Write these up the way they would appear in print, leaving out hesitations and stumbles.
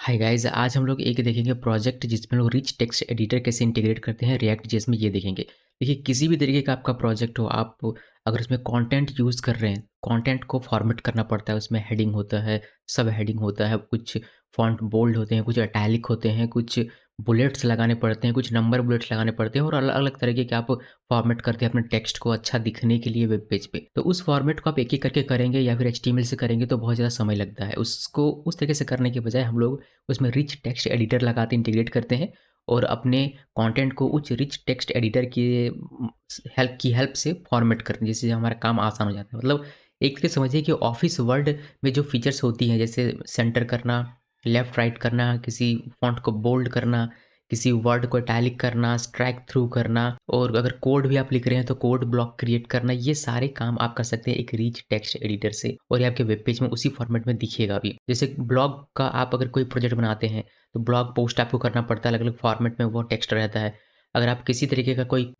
Hi guys, आज हम लोग एक देखेंगे प्रोजेक्ट जिसमें लोग रिच टेक्स्ट एडिटर कैसे इंटीग्रेट करते हैं रिएक्ट जेएस में, ये देखेंगे। देखिए, किसी भी तरीके का आपका प्रोजेक्ट हो, आप अगर उसमें कंटेंट यूज़ कर रहे हैं, कंटेंट को फॉर्मेट करना पड़ता है। उसमें हेडिंग होता है, सब हेडिंग होता है, कुछ फॉन्ट बोल्ड होते हैं, कुछ इटैलिक होते हैं, कुछ बुलेट्स लगाने पड़ते हैं, कुछ नंबर बुलेट्स लगाने पड़ते हैं और अलग-अलग तरीके के आप फॉर्मेट करते हैं अपने टेक्स्ट को अच्छा दिखने के लिए वेब पेज पे। तो उस फॉर्मेट को आप एक-एक करके करेंगे या फिर एचटीएमएल से करेंगे तो बहुत ज़्यादा समय लगता है। उसको उस तरीके से करने के बजाय हम लोग उसमें रिच टेक्स्ट एडिटर लगाते इंटीग्रेट करते हैं और अपने कंटेंट को उस रिच टेक्स्ट एडिटर की हेल्प से फॉर्मेट करते हैं, जिससे हमारा काम आसान हो जाता है। मतलब एक तरीके से समझिए कि ऑफिस वर्ड में जो फीचर्स होती हैं, जैसे सेंटर करना, लेफ्ट राइट करना, किसी फॉन्ट को बोल्ड करना, किसी वर्ड को इटैलिक करना, स्ट्राइक थ्रू करना, और अगर कोड भी आप लिख रहे हैं तो कोड ब्लॉक क्रिएट करना, ये सारे काम आप कर सकते हैं एक रिच टेक्स्ट एडिटर से और ये आपके वेब पेज में उसी फॉर्मेट में दिखेगा भी। जैसे ब्लॉग का आप अगर कोई प्रोजेक्ट बनाते हैं तो ब्लॉग पोस्ट आपको करना पड़ता है, अलग अलग फॉर्मेट में वो टेक्स्ट रहता है। अगर आप किसी तरीके का कोई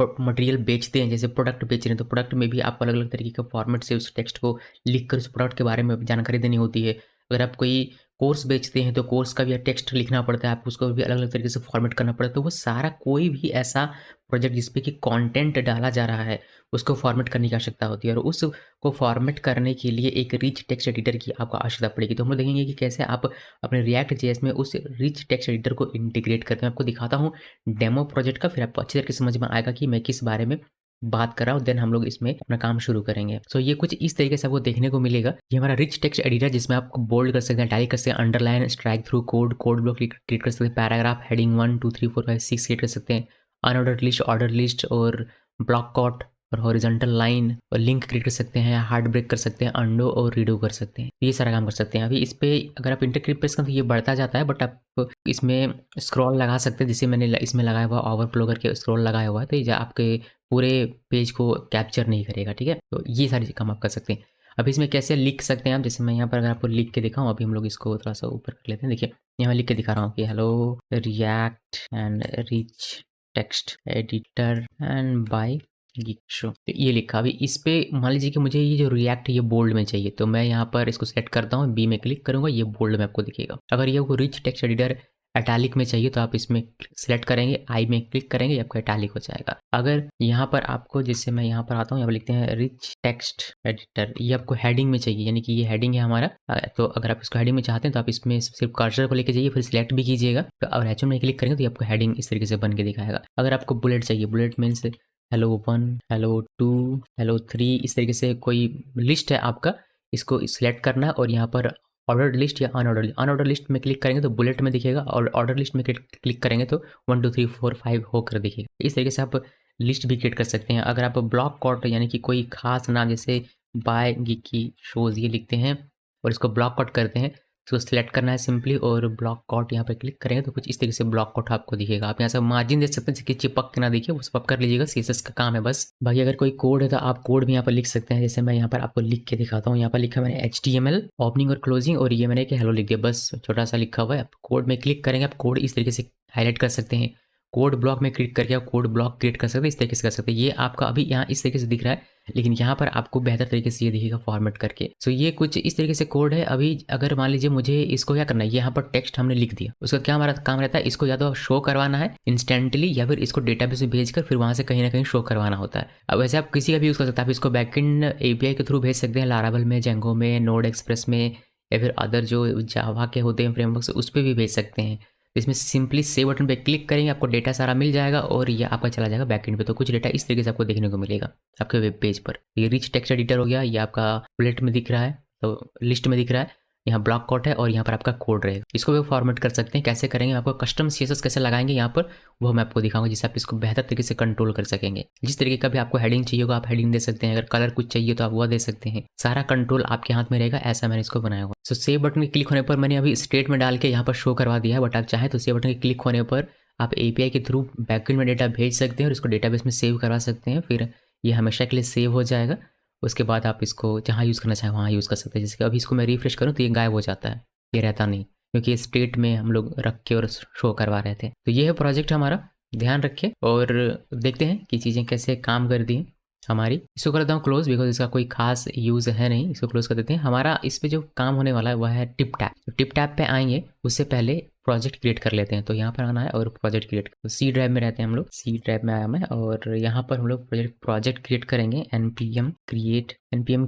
मटेरियल बेचते हैं, जैसे प्रोडक्ट बेच रहे हैं, तो प्रोडक्ट में भी आपको अलग अलग तरीके के फॉर्मेट से उस टेक्स्ट को लिख कर उस प्रोडक्ट के बारे में जानकारी देनी होती है। अगर आप कोई कोर्स बेचते हैं तो कोर्स का भी टेक्स्ट लिखना पड़ता है, आपको उसको भी अलग-अलग तरीके से फॉर्मेट करना पड़ता है। तो वो सारा कोई भी ऐसा प्रोजेक्ट जिस पे कि कंटेंट डाला जा रहा है, उसको फॉर्मेट करने की आवश्यकता होती है और उसको फॉर्मेट करने के लिए एक रिच टेक्स्ट एडिटर की आपको आवश्यकता पड़ेगी। तो हम लोग देखेंगे कि कैसे आप अपने रिएक्ट जेएस में उस रिच टेक्स्ट एडिटर को इंटीग्रेट करते हैं। आपको दिखाता हूँ डेमो प्रोजेक्ट का, फिर आपको अच्छी तरीके से समझ में आएगा कि मैं किस बारे में बात कर रहा हूँ। देन हम लोग इसमें अपना काम शुरू करेंगे। सो ये कुछ इस तरीके से आपको देखने को मिलेगा। ये हमारा रिच टेक्स्ट एडिटर जिसमें आप बोल्ड कर सकते हैं, इटैलिक कर सकते हैं, underline, strike through, code block create कर सकते हैं, पैराग्राफ, हेडिंग 1 2 3 4 5 6 क्रिएट कर सकते हैं, अनऑर्डर्ड लिस्ट, ऑर्डर लिस्ट और ब्लॉक कॉट और हॉरिजॉन्टल लाइन और लिंक क्रिएट कर सकते हैं, हार्ड ब्रेक कर सकते हैं, अंडो और रीडो कर सकते हैं। ये सारा काम कर सकते हैं। अभी इस पे अगर आप इंटर प्रेस करें तो ये बढ़ता जाता है, बट आप इसमें स्क्रॉल लगा सकते हैं, जिसे मैंने इसमें लगाया हुआ ओवरफ्लो करके स्क्रॉल लगाया हुआ है, तो ये आपके पूरे पेज को कैप्चर नहीं करेगा, ठीक है। तो ये सारी काम आप कर सकते हैं। अब इसमें कैसे लिख सकते हैं आप, जैसे मैं यहाँ पर अगर आपको लिख के दिखाऊँ, अभी हम लोग इसको थोड़ा सा ऊपर कर लेते हैं। देखिए, यहाँ लिख के दिखा रहा हूँ कि hello React and rich text editor and by geek show, तो ये लिखा। अभी इस पे मान लीजिए कि मुझे ये जो रिएक्ट है ये बोल्ड में चाहिए, तो मैं यहाँ पर इसको सेलेक्ट करता हूँ, बी में क्लिक करूँगा, ये बोल्ड में आपको दिखेगा। अगर ये आपको रिच टेक्स्ट एडिटर इटैलिक में चाहिए तो आप इसमें सेलेक्ट करेंगे, आई में क्लिक करेंगे, आपका इटैलिक हो जाएगा। अगर यहाँ पर आपको, जैसे मैं यहाँ पर आता हूँ, यहाँ पर लिखते हैं रिच टेक्स्ट एडिटर, ये आपको हेडिंग में चाहिए, यानी कि ये हेडिंग है हमारा। तो अगर आप इसको हेडिंग में चाहते हैं तो आप इसमें सिर्फ कर्सर को लेके जाइए, फिर सिलेक्ट भी कीजिएगा। तो और एच में क्लिक करेंगे तो ये आपको हेडिंग इस तरीके से बन के दिखाएगा। अगर आपको बुलेट चाहिए, bullet means hello 1, hello 2, hello 3, इस तरीके से कोई लिस्ट है आपका, इसको सिलेक्ट करना है और यहाँ पर ऑर्डर्ड लिस्ट या अनऑर्डर लिस्ट में क्लिक करेंगे तो बुलेट में दिखेगा, और ऑर्डर लिस्ट में क्लिक करेंगे तो 1 2 3 4 5 होकर दिखेगा। इस तरीके से आप लिस्ट भी क्रिएट कर सकते हैं। अगर आप ब्लॉक कॉट यानी कि कोई खास नाम, जैसे बाय गीकी शोज ये लिखते हैं और इसको ब्लॉक कॉट करते हैं, इसको सिलेक्ट करना है सिंपली और ब्लॉक कॉट यहाँ पर क्लिक करेंगे तो कुछ इस तरीके से ब्लॉक कॉट आपको दिखेगा। आप यहाँ से मार्जिन दे सकते हैं कि चिपक के ना दिखे, वो सब आप कर लीजिएगा, सीएसएस का काम है बस। बाकी अगर कोई कोड है तो आप कोड भी यहाँ पर लिख सकते हैं, जैसे मैं यहाँ पर आपको लिख के दिखाता हूँ। यहाँ पर लिखा मैंने HTML ओपनिंग और क्लोजिंग, और ये मैंने कि हेलो लिख दिया, बस छोटा सा लिखा हुआ है। आप कोड में क्लिक करेंगे, आप कोड इस तरीके से हाईलाइट कर सकते हैं, कोड ब्लॉक में क्लिक करके आप कोड ब्लॉक क्रिएट कर सकते हैं, इस तरीके से कर सकते हैं। ये आपका अभी यहाँ इस तरीके से दिख रहा है, लेकिन यहाँ पर आपको बेहतर तरीके से ये दिखेगा फॉर्मेट करके। सो ये कुछ इस तरीके से कोड है। अभी अगर मान लीजिए मुझे इसको क्या करना है, यहाँ पर टेक्स्ट हमने लिख दिया, उसका क्या हमारा काम रहता है, इसको या तो शो करवाना है इंस्टेंटली या फिर इसको डेटाबेस में भेजकर फिर वहाँ से कहीं ना कहीं शो करवाना होता है। अब वैसे आप किसी का भी यूज़ कर सकते हैं, आप इसको बैकएंड एपीआई के थ्रू भेज सकते हैं, लारावल में, जेंगो में, नोड एक्सप्रेस में, या फिर अदर जो जावा के होते हैं फ्रेमवर्क से उस पर भी भेज सकते हैं। इसमें सिंपली सेव बटन पे क्लिक करेंगे, आपको डेटा सारा मिल जाएगा और ये आपका चला जाएगा बैकएंड पे। तो कुछ डेटा इस तरीके से आपको देखने को मिलेगा आपके वेब पेज पर। ये रिच टेक्स्ट एडिटर हो गया, ये आपका बुलेट में दिख रहा है, तो लिस्ट में दिख रहा है, यहाँ ब्लॉक कोड है और यहाँ पर आपका कोड रहेगा। इसको भी फॉर्मेट कर सकते हैं। कैसे करेंगे, आपको कस्टम सीएसएस कैसे लगाएंगे यहाँ पर, वो मैं आपको दिखाऊंगा, जिससे आप इसको बेहतर तरीके से कंट्रोल कर सकेंगे। जिस तरीके का भी आपको हेडिंग चाहिए होगा आप हेडिंग दे सकते हैं, अगर कलर कुछ चाहिए तो आप वो दे सकते हैं, सारा कंट्रोल आपके हाथ में रहेगा। ऐसा मैंने इसको बनाया हुआ। सो सेव बटन के क्लिक होने पर मैंने अभी स्टेट में डाल के यहाँ पर शो करवा दिया है, बट आप चाहें तो सेव बटन के क्लिक होने पर आप एपीआई के थ्रू बैकएंड में डेटा भेज सकते हैं और इसको डेटाबेस में सेव करवा सकते हैं, फिर ये हमेशा के लिए सेव हो जाएगा। उसके बाद आप इसको जहाँ यूज़ करना चाहें वहाँ यूज़ कर सकते हैं। जैसे कि अभी इसको मैं रिफ्रेश करूँ तो ये गायब हो जाता है, ये रहता नहीं, क्योंकि स्टेट में हम लोग रख के और शो करवा रहे थे। तो ये है प्रोजेक्ट हमारा, ध्यान रखिए और देखते हैं कि चीज़ें कैसे काम कर दी। हमारी इसको कर देता हूँ क्लोज, बिकॉज इसका कोई खास यूज़ है नहीं, इसको क्लोज कर देते हैं। हमारा इस पे जो काम होने वाला है वह है टिप टैप। तो टिप टैप पे आएंगे उससे पहले प्रोजेक्ट क्रिएट कर लेते हैं। तो यहाँ पर आना है और प्रोजेक्ट क्रिएट, तो सी ड्राइव में रहते हैं हम लोग, सी ड्राइव में आया मैं, और यहाँ पर हम लोग प्रोजेक्ट क्रिएट करेंगे। npm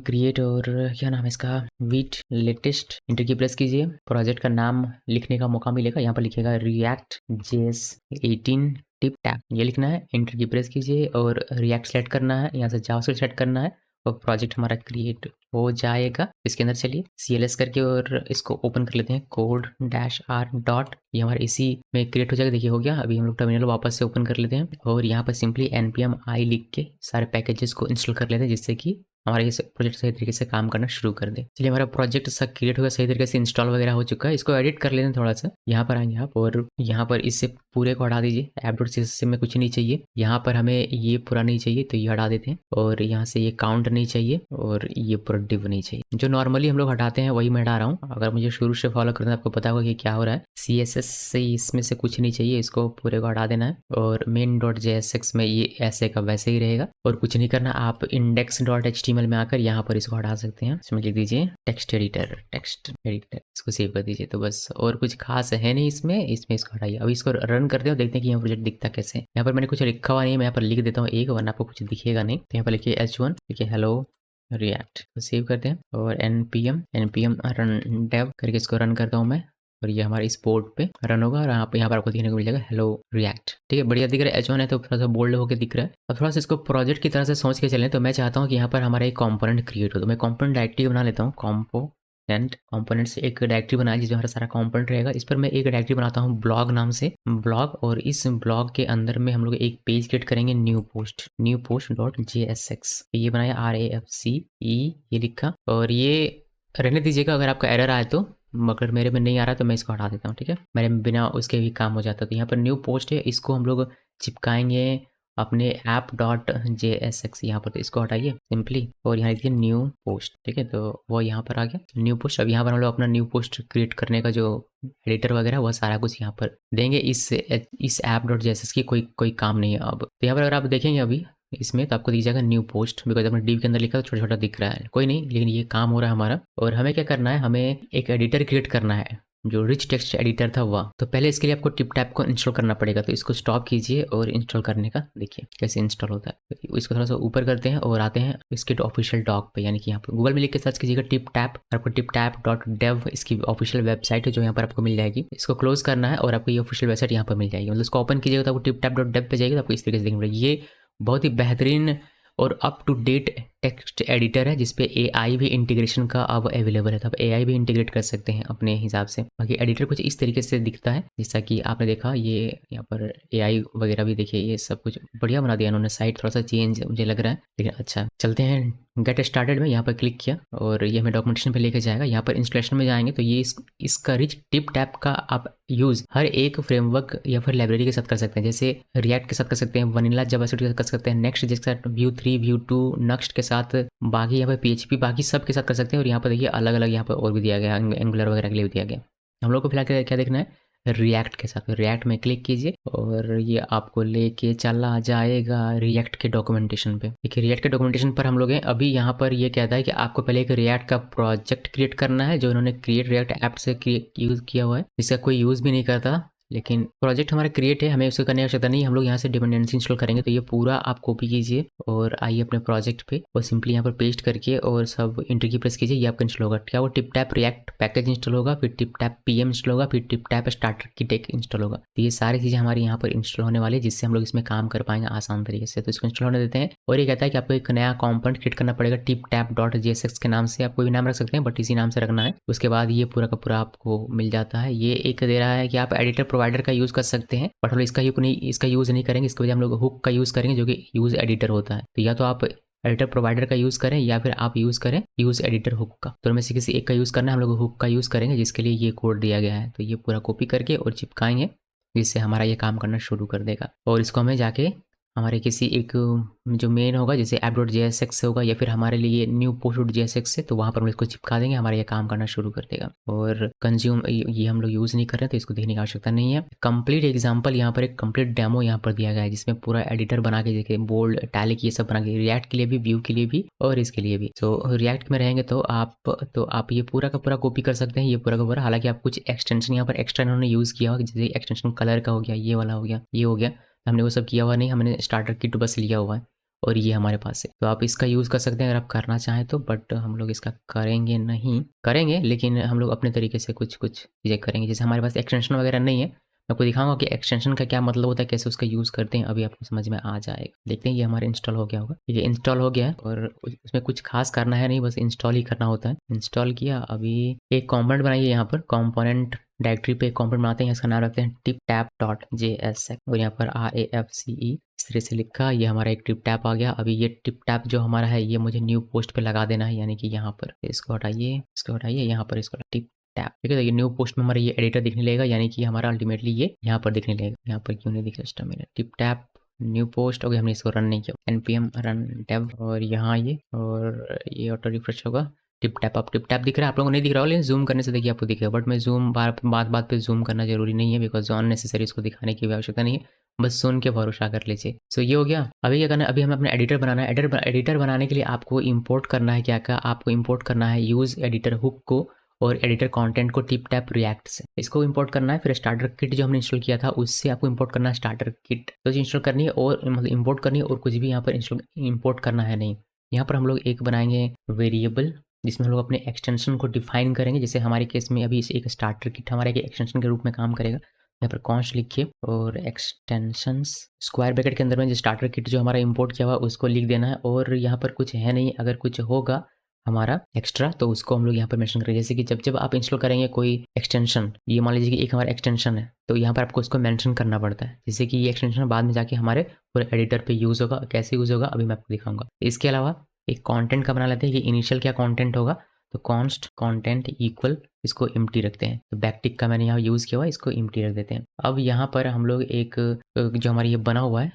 क्रिएट और क्या नाम है इसका, वीट लेटेस्ट। इंटर की प्रेस कीजिए, प्रोजेक्ट का नाम लिखने का मौका मिलेगा, यहाँ पर लिखेगा रिएक्ट जेएस 18 टिप टैप, ये लिखना है। इंटर की प्रेस कीजिए और रिएक्ट सेलेक्ट करना है, यहाँ से जावास्क्रिप्ट सेलेक्ट करना है और प्रोजेक्ट हमारा क्रिएट हो जाएगा। इसके अंदर चलिए CLS करके और इसको ओपन कर लेते हैं, कोड डैश आर डॉट, ये हमारा इसी में क्रिएट हो जाएगा। देखिए हो गया। अभी हम लोग टर्मिनल वापस से ओपन कर लेते हैं और यहाँ पर सिंपली npm i लिख के सारे पैकेजेस को इंस्टॉल कर लेते हैं, जिससे कि हमारा ये प्रोजेक्ट सही तरीके से काम करना शुरू कर दे। चलिए हमारा प्रोजेक्ट सब क्रिएट होगा, सही तरीके से इंस्टॉल वगैरह हो चुका है। इसको एडिट कर लेते हैं थोड़ा सा। यहाँ पर आएंगे आप और यहाँ पर इससे पूरे को हटा दीजिए, app.css में कुछ नहीं चाहिए। यहाँ पर हमें ये पूरा नहीं चाहिए तो ये हटा देते हैं, और यहाँ से ये काउंट नहीं चाहिए और ये पूरा div नहीं चाहिए। जो नॉर्मली हम लोग हटाते हैं वही मैं हटा रहा हूँ। अगर मुझे शुरू से फॉलो करना है आपको पता होगा कि क्या हो रहा है। CSS से इसमें से कुछ नहीं चाहिए, इसको पूरे को हटा देना है और main.jsx में ये ऐसे का वैसे ही रहेगा और कुछ नहीं करना। आप index.html में आकर यहाँ पर इसको हटा सकते हैं। इसमें लिख दीजिए टेक्स्ट एडिटर, इसको सेव कर दीजिए। तो बस और कुछ खास है नहीं इसमें इसको हटाइए। अभी इसको रन करते हो, देखते हैं कि यहाँ प्रोजेक्ट दिखता कैसे है। यहाँ पर मैंने कुछ लिखा हुआ नहीं है, मैं यहाँ पर लिख देता हूँ एक, वरना आपको कुछ दिखेगा नहीं। तो यहाँ पर लिखिए h1, लिखिए हेलो रिएक्ट, तो सेव करते हैं और npm रन डेव करके इसको रन करता हूँ मैं, और ये हमारे इस पोर्ट पे रन होगा और यहाँ पर आपको देखने को मिल जाएगा हेलो रिएक्ट। ठीक है, बढ़िया दिख रहा है। H1 है तो थोड़ा सा बोल्ड होकर दिख रहा है। अब थोड़ा सा इसको प्रोजेक्ट की तरह से सोच के चलें, तो मैं चाहता हूँ कि यहाँ पर हमारा एक कंपोनेंट क्रिएट हो। तो मैं कंपोनेंट डायरेक्टरी बना लेता हूँ, कंपोनेंट से एक डायरेक्टरी बनाया जिसमें हमारा सारा कंपोनेंट रहेगा। इस पर मैं एक डायरेक्टरी बनाता हूँ ब्लॉग नाम से, ब्लॉग, और इस ब्लॉग के अंदर में हम लोग एक पेज क्रिएट करेंगे, न्यू पोस्ट डॉट JSX। ये बनाया RAFCE, ये लिखा, और ये रहने दीजिएगा अगर आपका एरर आए तो। मगर मेरे में नहीं आ रहा तो मैं इसको हटा देता हूँ। ठीक है, मेरे बिना उसके भी काम हो जाता। तो यहाँ पर न्यू पोस्ट है, इसको हम लोग चिपकाएंगे अपने app.jsx यहाँ पर। तो इसको हटाइए सिंपली और यहाँ लिखिए न्यू पोस्ट। ठीक है, तो वो यहाँ पर आ गया न्यू पोस्ट। अब यहाँ पर हम लोग अपना न्यू पोस्ट क्रिएट करने का जो एडिटर वगैरह वह सारा कुछ यहाँ पर देंगे। इस app.js की कोई काम नहीं है अब। तो यहाँ पर अगर आप देखेंगे अभी इसमें, तो आपको दिख जाएगा न्यू पोस्ट, बिकॉज अपने डिव के अंदर लिखा तो छोटा छोटा दिख रहा है, कोई नहीं, लेकिन ये काम हो रहा है हमारा। और हमें क्या करना है, हमें एक एडिटर क्रिएट करना है जो रिच टेक्स्ट एडिटर था वह। तो पहले इसके लिए आपको टिप टैप को इंस्टॉल करना पड़ेगा। तो इसको स्टॉप कीजिए और इंस्टॉल करने का देखिए कैसे इंस्टॉल होता है। तो इसको थोड़ा सा ऊपर करते हैं और आते हैं इसके ऑफिशियल डॉक पे, यानी कि यहाँ पर गूगल में लिख के सर्च कीजिएगा टिप टैप, आपको tiptap.dev इसकी ऑफिशियल वेबसाइट है जो यहाँ पर आपको मिल जाएगी। इसको क्लोज करना है और आपको ये ऑफिशियल वेबसाइट यहाँ पर मिल जाएगी। मतलब इसको ओपन कीजिएगा तो आपको tiptap.dev पे जाएगी, तो आपको इस तरीके से देखने मिलेगी। ये बहुत ही बेहतरीन और up to date text editor है जिसपे AI भी इंटीग्रेशन का अब अवेलेबल है। तो आप AI भी इंटीग्रेट कर सकते हैं अपने हिसाब से। बाकी एडिटर कुछ इस तरीके से दिखता है जैसा कि आपने देखा। ये यहाँ पर AI वगैरह भी देखिए, ये सब कुछ बढ़िया बना दिया उन्होंने। साइट थोड़ा सा चेंज मुझे लग रहा है, लेकिन अच्छा। चलते हैं गेट स्टार्टेड में, यहाँ पर क्लिक किया और ये हमें डॉक्यूमेंटेशन पे लेके जाएगा। यहाँ पर इंस्टॉलेशन में जाएंगे तो ये इसका रिच टिप टैप का आप यूज़ हर एक फ्रेमवर्क या फिर लाइब्रेरी के साथ कर सकते हैं। जैसे रिएक्ट के साथ कर सकते हैं, वनीला जावास्क्रिप्ट के साथ कर सकते हैं, नेक्स्ट जिसके साथ Vue3 Vue2 नेक्स्ट के साथ, बाकी यहाँ पर PHP बाकी सब के साथ कर सकते हैं। और यहाँ पर देखिए अलग अलग यहाँ पर और भी दिया गया, एंगुलर वगैरह के लिए भी दिया गया। हम लोग को फिलहाल क्या देखना है, रिएक्ट के साथ। रिएक्ट में क्लिक कीजिए और ये आपको लेके चला जाएगा रिएक्ट के डॉक्यूमेंटेशन पे। देखिए रिएक्ट के डॉक्यूमेंटेशन पर हम लोग हैं अभी। यहाँ पर ये कहता है कि आपको पहले एक रिएक्ट का प्रोजेक्ट क्रिएट करना है जो इन्होंने क्रिएट रिएक्ट ऐप से यूज़ किया हुआ है, जिसका कोई यूज़ भी नहीं करता, लेकिन प्रोजेक्ट हमारा क्रिएट है, हमें उसको करने की आवश्यकता नहीं। हम लोग यहाँ से डिपेंडेंसी इंस्टॉल करेंगे। तो ये पूरा आप कॉपी कीजिए और आइए अपने प्रोजेक्ट पे और सिंपली यहाँ पर पेस्ट करके और सब इंटर की प्रेस कीजिए। ये आपका इंस्टॉल होगा। क्या वो tip tap react package install होगा, फिर टिप टैप PM इंस्टॉल होगा, फिर टिप टैप स्टार्टर की टेक इंस्टॉल होगा। तो ये सारी चीज़ें हमारी यहाँ पर इंस्टॉल होने वाली है, जिससे हम लोग इसमें काम कर पाएंगे आसान तरीके से। तो इसको इंस्टॉल होने देते हैं। और ये कहता है कि आपको एक नया कॉम्पोनेंट क्रिएट करना पड़ेगा टिप टैप.jsx के नाम से। आप कोई भी नाम रख सकते हैं बट इसी नाम से रखना है। उसके बाद ये पूरा का पूरा आपको मिल जाता है। ये एक दे रहा है कि आप एडिटर प्रोवाइडर का यूज़ कर सकते हैं, बट हम लोग इसका यूज़ नहीं करेंगे। इसके वजह हम लोग हुक का यूज़ करेंगे जो कि यूज़ एडिटर होता है। तो या तो आप एडिटर प्रोवाइडर का यूज़ करें या फिर आप यूज़ करें यूज़ एडिटर हुक का। तो में से किसी एक का यूज़ करना है, हम लोग हुक का यूज़ करेंगे जिसके लिए ये कोड दिया गया है। तो ये पूरा कॉपी करके और चिपकाएंगे जिससे हमारा ये काम करना शुरू कर देगा। और इसको हमें जाके हमारे किसी एक जो मेन होगा जैसे app.jsx से होगा या फिर हमारे लिए न्यू post.jsx से, तो वहाँ पर हम इसको चिपका देंगे, हमारा ये काम करना शुरू कर देगा। और कंज्यूम ये हम लोग यूज़ नहीं कर रहे हैं तो इसको देखने की आवश्यकता नहीं है। कंप्लीट एग्जाम्पल यहाँ पर एक कंप्लीट डेमो यहाँ पर दिया गया है जिसमें पूरा एडिटर बना के देखिए बोल्ड इटैलिक ये सब बना के रिएक्ट के लिए भी, व्यू के लिए भी और इसके लिए भी। तो रिएक्ट में रहेंगे तो आप ये पूरा का पूरा कॉपी कर सकते हैं, ये पूरा का पूरा। हालांकि आप कुछ एक्सटेंशन यहाँ पर एक्स्ट्रा इन्होंने यूज़ किया होगा, जैसे एक्सटेंशन कलर का हो गया, ये वाला हो गया, ये हो गया, हमने वो सब किया हुआ नहीं, हमने स्टार्टर किट बस लिया हुआ है और ये हमारे पास है। तो आप इसका यूज़ कर सकते हैं अगर आप करना चाहें तो, बट हम लोग इसका करेंगे नहीं, करेंगे लेकिन हम लोग अपने तरीके से कुछ कुछ चीज़ें करेंगे। जैसे हमारे पास एक्सटेंशन वगैरह नहीं है, मैं आपको दिखाऊंगा कि एक्सटेंशन का क्या मतलब होता है, कैसे उसका यूज़ करते हैं, अभी आपको समझ में आ जाएगा। देखते हैं ये हमारा इंस्टॉल हो गया होगा, ये इंस्टॉल हो गया है और उसमें कुछ खास करना है नहीं, बस इंस्टॉल ही करना होता है। इंस्टॉल किया, अभी एक कॉम्पोनेंट बनाइए, यहाँ पर कॉम्पोनेंट डायरेक्टरी पे एक कॉम्पोनेंट बनाते हैं, इसका नाम रखते हैं tiptap.jsx और यहाँ पर RAFCE इस तरह से लिखा, ये हमारा एक टिप टैप आ गया। अभी ये टिप टैप जो हमारा है ये मुझे न्यू पोस्ट पे लगा देना है, यानी कि यहाँ पर इसको हटाइए यहाँ पर इसको टिप टैप, ठीक है। तो ये न्यू पोस्ट में हमारा ये एडिटर दिखने लगेगा, यानी कि हमारा अल्टीमेटली ये यहाँ पर दिखने लगेगा। यहाँ पर क्यों नहीं दिख रहा सिस्टम में, टिप टैप न्यू पोस्ट हो गया, हमने इसको रन नहीं किया, npm run dev और यहाँ ये ऑटो रिफ्रेश होगा, टिप टैप दिख रहा है, आप लोगों को नहीं दिख रहा होगा, लेकिन जूम करने से देखिए आपको दिखेगा। बट मैं जूम बात पे जूम करना जरूरी नहीं है, बिकॉज अननेसेसरी इसको दिखाने की भी आवश्यकता नहीं है, बस सुन के भरोसा कर लीजिए। सो ये हो गया। अभी क्या करना है, अभी हमें अपना एडिटर बनाना है। एडिटर बनाने के लिए आपको इंपोर्ट करना है, क्या आपको इंपोर्ट करना है यूज़ एडिटर हुक को और एडिटर कंटेंट को टिप टैप रिएक्ट से, इसको इंपोर्ट करना है। फिर स्टार्टर किट जो हमने इंस्टॉल किया था उससे आपको इंपोर्ट करना है स्टार्टर किट, तो इंस्टॉल करनी है और मतलब इंपोर्ट करनी है और कुछ भी यहाँ पर इंपोर्ट करना है नहीं। यहाँ पर हम लोग एक बनाएंगे वेरिएबल जिसमें हम लोग अपने एक्सटेंशन को डिफाइन करेंगे। जैसे हमारे केस में अभी एक स्टार्टर किट हमारे एक एक्सटेंशन के रूप में काम करेगा। यहाँ पर कॉन्स्ट लिखिए और एक्सटेंशंस स्क्वायर ब्रैकेट के अंदर में जो स्टार्टर किट जो हमारा इंपोर्ट किया हुआ उसको लिख देना है। और यहाँ पर कुछ है नहीं, अगर कुछ होगा हमारा एक्स्ट्रा तो उसको हम लोग यहाँ पर मेंशन करेंगे। जैसे कि जब आप इंस्टॉल करेंगे कोई एक्सटेंशन, ये मान लीजिए कि एक हमारा एक्सटेंशन है, तो यहाँ पर आपको उसको मेंशन करना पड़ता है, जैसे कि ये एक्सटेंशन बाद में जाके हमारे पूरे एडिटर पे यूज़ होगा। कैसे यूज़ होगा अभी मैं आपको दिखाऊंगा। इसके अलावा एक कंटेंट का बना लेते हैं कि इनिशियल क्या कंटेंट होगा, तो कॉन्स्ट कंटेंट इक्वल इसको एम्प्टी रखते हैं। तो बैकटिक का मैंने यहाँ यूज़ किया हुआ, इसको एम्प्टी रख देते हैं। अब यहाँ पर हम लोग एक जो हमारा ये बना हुआ है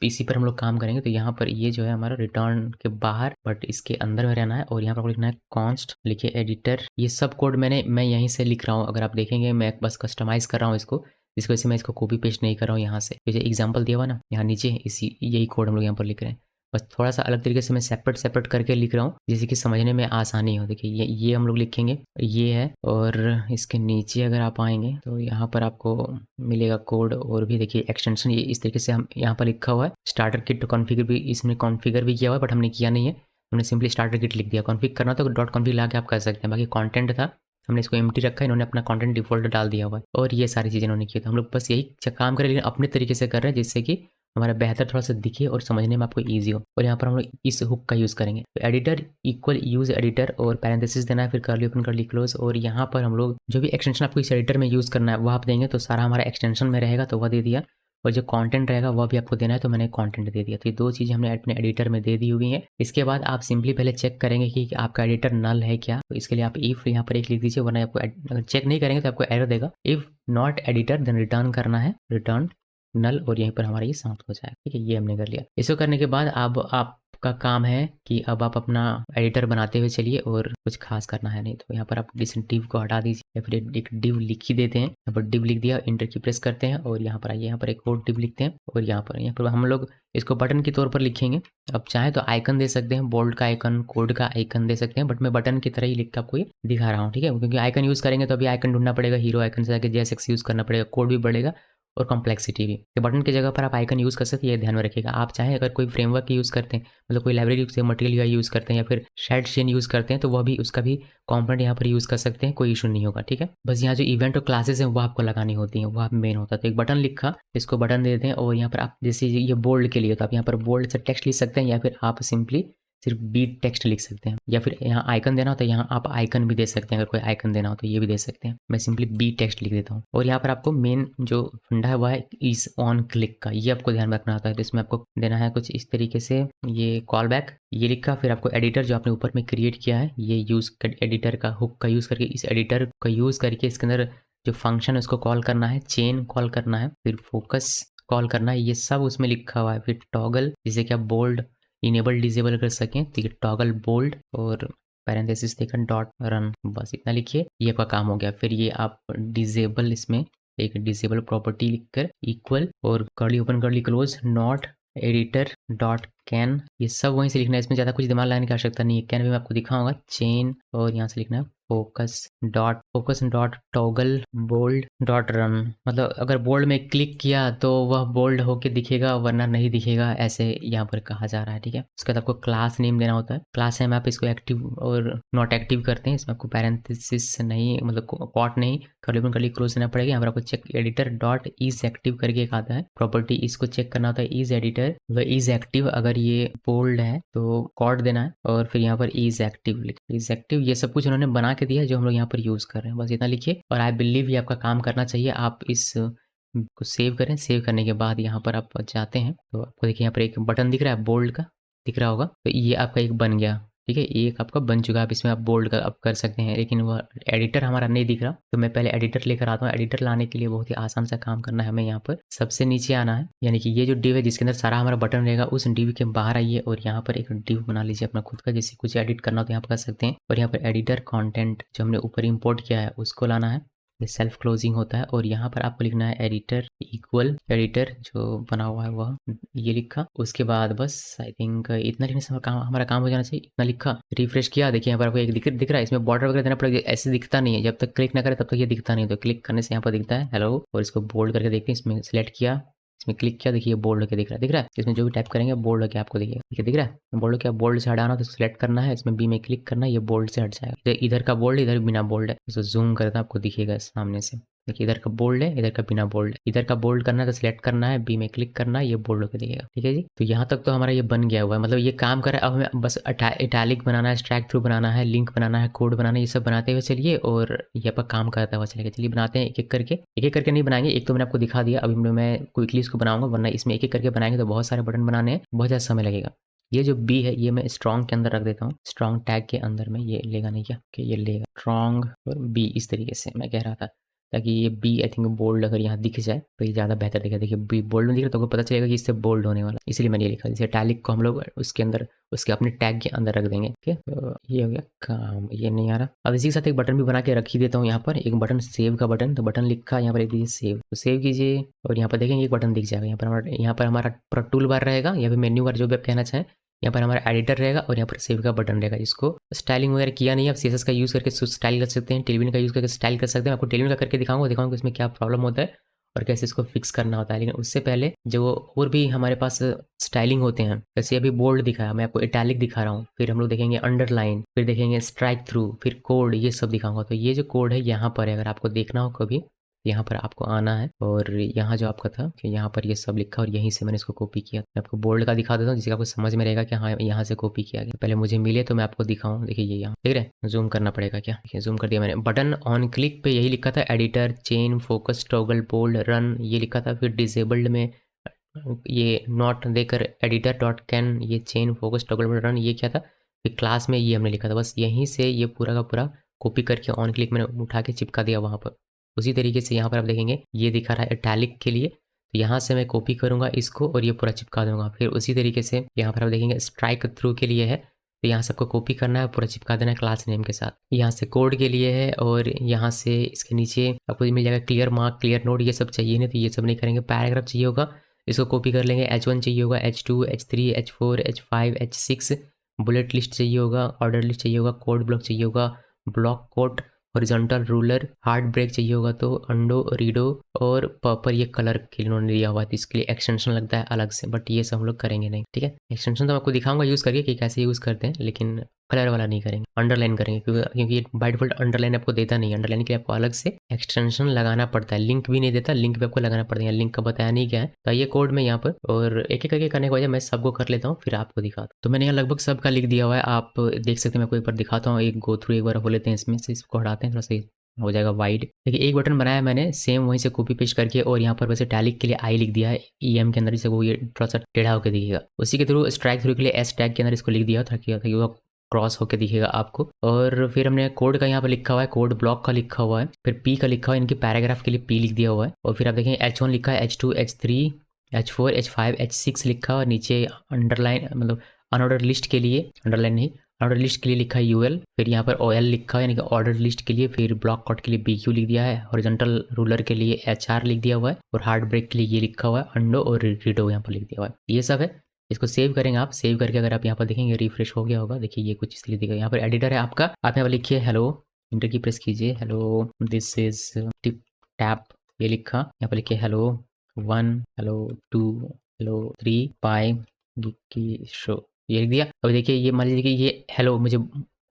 इसी पर हम लोग काम करेंगे। तो यहाँ पर ये जो है हमारा रिटर्न के बाहर बट इसके अंदर में रहना है और यहाँ पर लिखना है कॉन्स्ट, लिखिए एडिटर। ये सब कोड मैं यहीं से लिख रहा हूँ, अगर आप देखेंगे मैं बस कस्टमाइज़ कर रहा हूँ इसको, जिसकी वजह से मैं इसको कॉपी पेस्ट नहीं कर रहा हूँ यहाँ से। जैसे एग्जाम्पल दिया हुआ ना यहाँ नीचे, इसी यही कोड हम लोग यहाँ पर लिख रहे हैं, बस थोड़ा सा अलग तरीके से मैं सेपरेट करके लिख रहा हूँ जिससे कि समझने में आसानी हो। देखिए ये हम लोग लिखेंगे, ये है और इसके नीचे अगर आप आएंगे तो यहाँ पर आपको मिलेगा कोड और भी। देखिए एक्सटेंशन ये इस तरीके से हम यहाँ पर लिखा हुआ है। स्टार्टर किट कॉन्फ़िगर भी इसमें कॉन्फ़िगर भी किया हुआ है, बट हमने किया नहीं है, हमने सिंपली स्टार्टर किट लिख दिया। कॉन्फ़िग करना तो डॉट कॉन्फ़िग ला के आप कर सकते हैं। बाकी कंटेंट था हमने इसको एम्प्टी रखा है, इन्होंने अपना कंटेंट डिफॉल्ट डाल दिया हुआ है और ये सारी चीज़ें इन्होंने की। तो हम लोग बस यही काम करें लेकिन अपने तरीके से कर रहे हैं जिससे कि हमारा बेहतर थोड़ा सा दिखे और समझने में आपको ईजी हो। और यहाँ पर हम लोग इस हुक का यूज़ करेंगे, तो एडिटर इक्वल यूज़ एडिटर और पैरेंथेसिस देना है, फिर कर्ली ओपन कर्ली क्लोज। और यहाँ पर हम लोग जो भी एक्सटेंशन आपको इस एडिटर में यूज़ करना है वो आप देंगे, तो सारा हमारा एक्सटेंशन में रहेगा तो वह दे दिया, और जो कंटेंट रहेगा वह भी आपको देना है, तो मैंने कंटेंट दे दिया। तो ये दो चीज़ें हमने अपने एडिटर में दे दी हुई हैं। इसके बाद आप सिंपली पहले चेक करेंगे कि आपका एडिटर नल है क्या, तो इसके लिए आप इफ़ यहाँ पर एक लिख दीजिए, वरना आपको अगर चेक नहीं करेंगे तो आपको एरर देगा। If not editor then return करना है रिटर्न नल, और यहीं पर हमारा ये समाप्त हो जाएगा। ठीक है, ये हमने कर लिया। इसको करने के बाद अब आपका काम है कि अब आप अपना एडिटर बनाते हुए चलिए और कुछ खास करना है नहीं। तो यहाँ पर आप डिव को हटा दीजिए या फिर एक डिव लिख ही देते हैं। यहाँ पर डिव लिख दिया, इंटर की प्रेस करते हैं और यहाँ पर आइए, यहाँ पर एक और डिव लिखते हैं और यहाँ पर हम लोग इसको बटन के तौर पर लिखेंगे। अब चाहे तो आइकन दे सकते हैं, बोल्ड का आइकन, कोड का आइकन दे सकते हैं, बट मैं बटन की तरह ही लिख के आपको ये दिखा रहा हूँ। ठीक है, क्योंकि आइकन यूज़ करेंगे तो अभी आइकन ढूंढना पड़ेगा, हीरो आइकन से जाकर JSX यूज़ करना पड़ेगा, कोड भी बढ़ेगा और कॉम्प्लेक्सिटी भी। तो बटन की जगह पर आप आइकन यूज़ कर सकते हैं, ये ध्यान में रखिएगा। आप चाहें अगर कोई फ्रेमवर्क यूज़ करते हैं, मतलब कोई लाइब्रेरी से मटेरियल यूज़ करते हैं या फिर शेड चेन यूज़ करते हैं, तो वह भी उसका भी कंपोनेंट यहाँ पर यूज़ कर सकते हैं, कोई इशू नहीं होगा। ठीक है, बस यहाँ जो इवेंट और क्लासेस हैं वो आपको लगानी होती हैं, वो आप मेन होता है। तो एक बटन लिखा, इसको बटन दे दें और यहाँ पर आप जैसे ये बोल्ड के लिए तो आप यहाँ पर बोल्ड से टेक्स्ट लिख सकते हैं या फिर आप सिंपली सिर्फ बी टेक्स्ट लिख सकते हैं, या फिर यहाँ आइकन देना हो तो यहाँ आप आइकन भी दे सकते हैं, अगर कोई आइकन देना हो तो ये भी दे सकते हैं। मैं सिंपली बी टेक्स्ट लिख देता हूँ। और यहाँ पर आपको मेन जो फंडा है वह है इज ऑन क्लिक का, ये आपको ध्यान में रखना होता है। तो इसमें आपको देना है कुछ इस तरीके से, ये कॉल बैक ये लिखा, फिर आपको एडिटर जो आपने ऊपर में क्रिएट किया है ये यूज़ एडिटर का हुक का यूज़ करके, इस एडिटर का यूज़ करके इसके अंदर जो फंक्शन है उसको कॉल करना है, चेन कॉल करना है, फिर फोकस कॉल करना है, ये सब उसमें लिखा हुआ है। फिर टॉगल, जिसे कि आप बोल्ड इनेबल डिसेबल कर सकें, तो ये टॉगल बोल्ड और पैरेंथेसिस देकर डॉट रन, बस इतना लिखिए, ये आपका काम हो गया। फिर ये आप डिसेबल, इसमें एक डिसेबल प्रॉपर्टी लिखकर इक्वल और curly open curly close not editor dot can, ये सब वहीं से लिखना है, इसमें ज़्यादा कुछ दिमाग लगाने की आवश्यकता नहीं है। कैन भी मैं आपको दिखाऊंगा, चेन, और यहाँ से लिखना है focus dot toggle bold dot run. मतलब अगर बोल्ड में क्लिक किया तो वह बोल्ड होके दिखेगा, वरना नहीं दिखेगा, ऐसे यहाँ पर कहा जा रहा है, ठीक है। उसके बाद आपको क्लास नेम देना होता है। क्लास नेम आप इसको एक्टिव और नॉट एक्टिव करते हैं, इसमें आपको पैरेंथेसिस नहीं, मतलब कॉट नहीं, कर्ली ओपन कर्ली क्लोज देना पड़ेगा। यहाँ पर आपको check editor dot is active करके एक आता है प्रॉपर्टी, इसको चेक करना होता है। इज एडिटर व इज एक्टिव, अगर ये बोल्ड है तो कॉट देना है, और फिर यहाँ पर इज एक्टिव इज एक्टिव, ये सब कुछ उन्होंने बना के दिया है जो हम लोग यहाँ पर यूज कर रहे हैं, बस इतना लिखिए। और आई बिलीव ये आपका काम करना चाहिए। आप इस को सेव करें, सेव करने के बाद यहाँ पर आप जाते हैं तो आपको देखिए यहाँ पर एक बटन दिख रहा है बोल्ड का, दिख रहा होगा, तो ये आपका एक बन गया, ठीक है, एक आपका बन चुका है। आप इसमें आप बोल्ड का आप कर सकते हैं, लेकिन वह एडिटर हमारा नहीं दिख रहा, तो मैं पहले एडिटर लेकर आता हूँ। एडिटर लाने के लिए बहुत ही आसान सा काम करना है हमें, यहाँ पर सबसे नीचे आना है, यानी कि ये जो डिव है जिसके अंदर सारा हमारा बटन रहेगा, उस डिव के बाहर आइए और यहाँ पर एक डिव बना लीजिए अपना खुद का, जिससे कुछ एडिट करना हो तो यहाँ पर कर सकते हैं। और यहाँ पर एडिटर कॉन्टेंट जो हमने ऊपर इम्पोर्ट किया है उसको लाना है, ये सेल्फ क्लोजिंग होता है, और यहाँ पर आपको लिखना है एडिटर इक्वल एडिटर जो बना हुआ है वह, ये लिखा। उसके बाद बस आई थिंक इतना लिखने से हमारा काम हो जाना चाहिए। इतना लिखा, रिफ्रेश किया, देखिए यहाँ पर आपको एक दिख रहा है, इसमें बॉर्डर वगैरह देना पड़ेगा, ऐसे दिखता नहीं है, जब तक क्लिक ना करे तब तक ये दिखता नहीं, तो क्लिक करने से यहाँ पर दिखता है हेलो, और इसको बोल्ड करके देखते हैं, इसमें सेलेक्ट किया, इसमें क्लिक किया, देखिए बोल्ड होकर दिख रहा है, इसमें जो भी टाइप करेंगे बोल्ड होकर आपको देखिए, दिख रहा है बोल्ड होकर। बोल्ड से हटाना तो सेलेक्ट करना है, इसमें बी में क्लिक करना है, ये बोल्ड से हट जाएगा, इधर का बोल्ड इधर बिना बोल्ड है, इसको जूम करता आपको दिखेगा सामने से, देखिए इधर का बोल्ड है इधर का बिना बोल्ड है, इधर का बोल्ड करना है तो सिलेक्ट करना है, बी में क्लिक करना है, ये बोल्ड होकर दिखेगा, ठीक है जी। तो यहाँ तक तो हमारा ये बन गया हुआ है, मतलब ये काम कर रहा है। अब हमें बस इटैलिक बनाना है, स्ट्राइक थ्रू बनाना है, लिंक बनाना है, कोड बनाना है, ये सब बनाते हुए चलिए, और ये आपका काम करता हुआ चलेगा। चलिए बनाते हैं एक एक करके नहीं बनाएंगे, एक तो मैंने आपको दिखा दिया, अभी मैं क्विकली इसको बनाऊंगा, वरना इसमें एक एक करके बनाएंगे तो बहुत सारे बटन बनाने हैं, बहुत ज़्यादा समय लगेगा। ये जो बी है ये मैं स्ट्रॉन्ग के अंदर रख देता हूँ, स्ट्रॉन्ग टैग के अंदर में, ये लेगा नहीं क्या कि ये लेगा स्ट्रॉन्ग और बी, इस तरीके से मैं कह रहा था, ताकि ये बी आई थिंक बोल्ड अगर यहाँ दिख जाए तो ये ज़्यादा बेहतर दिखेगा। देखिए बी बोल्ड में दिख रहा तो आपको पता चलेगा कि इससे बोल्ड होने वाला, इसलिए मैंने ये लिखा। जैसे टैलिक को हम लोग उसके अंदर उसके अपने टैग के अंदर रख देंगे, ठीक है। तो ये हो गया काम, ये नहीं आ रहा। अब इसी के साथ एक बटन भी बना के रख ही देता हूँ यहाँ पर, एक बटन सेव का बटन, तो बटन लिखा यहाँ पर लिख दीजिए सेव, तो सेव कीजिए, और यहाँ पर देखेंगे एक बटन दिख जाएगा, यहाँ पर हमारा पूरा टूल बार रहेगा, या फिर मेन्यू बार जो भी आप कहना चाहें। यहाँ पर हमारा एडिटर रहेगा और यहाँ पर सेव का बटन रहेगा, जिसको स्टाइलिंग वगैरह किया नहीं है, आप सीएसएस का यूज़ करके स्टाइल कर सकते हैं, टेलविन का यूज़ करके स्टाइल कर सकते हैं। आपको टेलविन का करके दिखाऊंगा कि इसमें क्या प्रॉब्लम होता है और कैसे इसको फिक्स करना होता है। लेकिन उससे पहले जो और भी हमारे पास स्टाइलिंग होते हैं, जैसे अभी बोल्ड दिखाया, मैं आपको इटैलिक दिखा रहा हूँ, फिर हम लोग देखेंगे अंडरलाइन, फिर देखेंगे स्ट्राइक थ्रू, फिर कोड, ये सब दिखाऊंगा। तो ये जो कोड है यहाँ पर है, अगर आपको देखना हो कभी, यहाँ पर आपको आना है, और यहाँ जो आपका था कि यहाँ पर ये सब लिखा, और यहीं से मैंने इसको कॉपी किया। मैं आपको बोल्ड का दिखा देता हूँ जिससे आपको समझ में रहेगा कि हाँ यहाँ से कॉपी किया गया। पहले मुझे मिले तो मैं आपको दिखाऊँ, देखिए ये यहाँ देख रहे हैं, जूम करना पड़ेगा क्या, देखिए जूम कर दिया मैंने। बटन ऑन क्लिक पे यही लिखा था editor chain focus toggle bold run, ये लिखा था। फिर डिसेबल्ड में ये नॉट देकर एडिटर डॉट कैन, ये chain focus toggle bold run, ये क्या था, फिर क्लास में ये हमने लिखा था। बस यहीं से ये पूरा का पूरा कॉपी करके ऑन क्लिक मैंने उठा के चिपका दिया वहाँ पर। उसी तरीके से यहाँ पर आप देखेंगे ये दिखा रहा है इटैलिक के लिए, तो यहाँ से मैं कॉपी करूँगा इसको और ये पूरा चिपका दूंगा। फिर उसी तरीके से यहाँ पर आप देखेंगे स्ट्राइक थ्रू के लिए है, तो यहाँ से आपको कॉपी करना है, पूरा चिपका देना है क्लास नेम के साथ। यहाँ से कोड के लिए है, और यहाँ से इसके नीचे आपको मिल जाएगा क्लियर मार्क, क्लियर नोट, ये सब चाहिए नहीं तो ये सब नहीं करेंगे। पैराग्राफ चाहिए होगा, इसको कॉपी कर लेंगे। H1 चाहिए होगा, H2, H3, H4, H5, H6, bullet list चाहिए होगा, ऑर्डर लिस्ट चाहिए होगा, कोड ब्लॉक चाहिए होगा, block code, horizontal ruler, hard break चाहिए होगा, तो अंडो रीडो और पर्पल, ये कलर के लिए उन्होंने दिया हुआ है, तो इसके लिए एक्सटेंशन लगता है अलग से, बट ये सब हम लोग करेंगे नहीं, ठीक है। एक्सटेंशन तो मैं आपको दिखाऊंगा यूज़ करके कि कैसे यूज़ करते हैं, लेकिन कलर वाला नहीं करेंगे, अंडरलाइन करेंगे, क्योंकि बाय डिफॉल्ट अंडरलाइन आपको देता नहीं, अंडरलाइन के लिए आपको अलग से एक्सटेंशन लगाना पड़ता है। लिंक भी नहीं देता, लिंक भी आपको लगाना पड़ता है, लिंक का बताया नहीं क्या है। तो ये कोड में यहाँ पर, और एक एक करके करने के वजह मैं सबको कर लेता हूँ फिर आपको दिखाता हूँ। तो मैंने यहाँ लगभग सबका लिख दिया हुआ है, आप देख सकते हैं। मैं आपको एक बार दिखाता हूँ, एक गो थ्रू एक बार हो लेते हैं, इसमें से इसको हटाते हैं, थोड़ा सा हो जाएगा वाइड। देखिए एक बटन बनाया मैंने सेम वहीं से कॉपी पेस्ट करके, और यहाँ पर वैसे टैलिक के लिए आई लिख दिया है EM के अंदर, जिससे वो ये थोड़ा सा टेढ़ा होकर दिखेगा। उसी के थ्रू स्ट्राइक थ्रू के लिए S टैग के अंदर इसको लिख दिया ताकि वो क्रॉस होकर दिखेगा आपको। और फिर हमने कोड का यहाँ पर लिखा हुआ है, कोड ब्लॉक का लिखा हुआ है, फिर P का लिखा हुआ है, इनके पैराग्राफ के लिए P लिख दिया हुआ है। और फिर आप देखें H1 लिखा है, H2, H3, H4, H5, H6 लिखा और नीचे अंडरलाइन मतलब अनऑर्डर लिस्ट के लिए, अंडरलाइन नहीं, ऑर्डर लिस्ट के लिए लिखा है यूएल, फिर यहाँ पर ओएल लिखा है यानी कि ऑर्डर लिस्ट के लिए, फिर ब्लॉक कॉट के लिए बीक्यू लिख दिया है, हॉरिजॉन्टल रूलर के लिए एचआर लिख दिया हुआ है, और हार्ड ब्रेक के लिए ये लिखा हुआ है अंडो और रीडो यहाँ पर लिख दिया हुआ है। ये सब है। इसको सेव करेंगे आप, सेव करके अगर आप यहाँ पर देखेंगे रिफ्रेश हो गया होगा, देखिए ये कुछ इसलिए दिखेगा। यहाँ पर एडिटर है आपका, आप यहाँ पर लिखिए हेलो, इंटर की प्रेस कीजिए, hello this is tip tap, ये लिखा, यहाँ पर लिखिए हेलो 1, हेलो 2, हेलो 3 पाई की शो, ये लिख दिया। अब देखिए ये मान लीजिए कि ये हेलो मुझे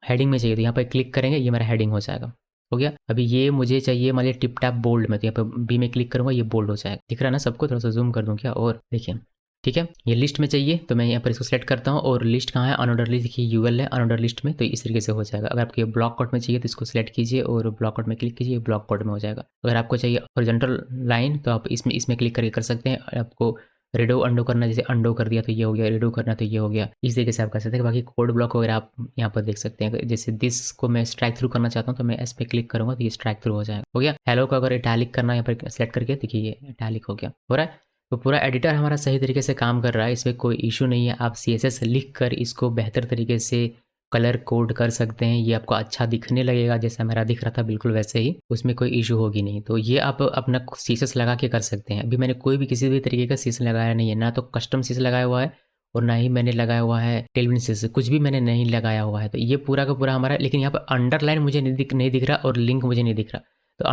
हेडिंग में चाहिए, तो यहाँ पर क्लिक करेंगे, ये मेरा हेडिंग हो जाएगा, हो गया। अभी ये मुझे चाहिए मान लीजिए टिप टैप बोल्ड में, तो यहाँ पर बी में क्लिक करूँगा, ये बोल्ड हो जाएगा। दिख रहा है ना सबको? थोड़ा सा जूम कर दूँ क्या? और देखिए ठीक है, ये लिस्ट में चाहिए तो मैं यहाँ पर इसको सेलेक्ट करता हूँ, और लिस्ट कहाँ है? अनऑर्डर लिस्ट, देखिए यूएल है अनऑर्डर लिस्ट में, तो इस तरीके से हो जाएगा। अगर आपको ब्लॉक कॉट में चाहिए तो इसको सेलेक्ट कीजिए और ब्लॉक कॉट में क्लिक कीजिए, ब्लॉक कॉट में हो जाएगा। अगर आपको चाहिए हॉरिजॉन्टल लाइन तो आप इसमें क्लिक करके कर सकते हैं। आपको रिडो अंडो करना, जैसे अंडो कर दिया तो ये हो गया, रिडो करना तो ये हो गया, इस तरीके से आप कर सकते हैं। बाकी कोड ब्लॉक वगैरह आप यहाँ पर देख सकते हैं। जैसे दिस को मैं स्ट्राइक थ्रू करना चाहता हूँ तो मैं इस पर क्लिक करूँगा तो ये स्ट्राइक थ्रू हो जाएगा, हो गया। हेलो को अगर इटैलिक करना है यहाँ पर सेलेक्ट करके, देखिए ये इटैलिक हो गया, हो रहा है। तो पूरा एडिटर हमारा सही तरीके से काम कर रहा है, इसमें कोई इशू नहीं है। आप CSS लिख कर इसको बेहतर तरीके से कलर कोड कर सकते हैं, ये आपको अच्छा दिखने लगेगा, जैसा मेरा दिख रहा था बिल्कुल वैसे ही, उसमें कोई इशू होगी नहीं। तो ये आप अपना CSS लगा के कर सकते हैं। अभी मैंने कोई भी किसी भी तरीके का CSS लगाया नहीं है, ना तो कस्टम CSS लगाया हुआ है और ना ही मैंने लगाया हुआ है टेलविन CSS, कुछ भी मैंने नहीं लगाया हुआ है। तो ये पूरा का पूरा हमारा, लेकिन यहाँ पर अंडरलाइन मुझे नहीं दिख रहा और लिंक मुझे नहीं दिख रहा। तो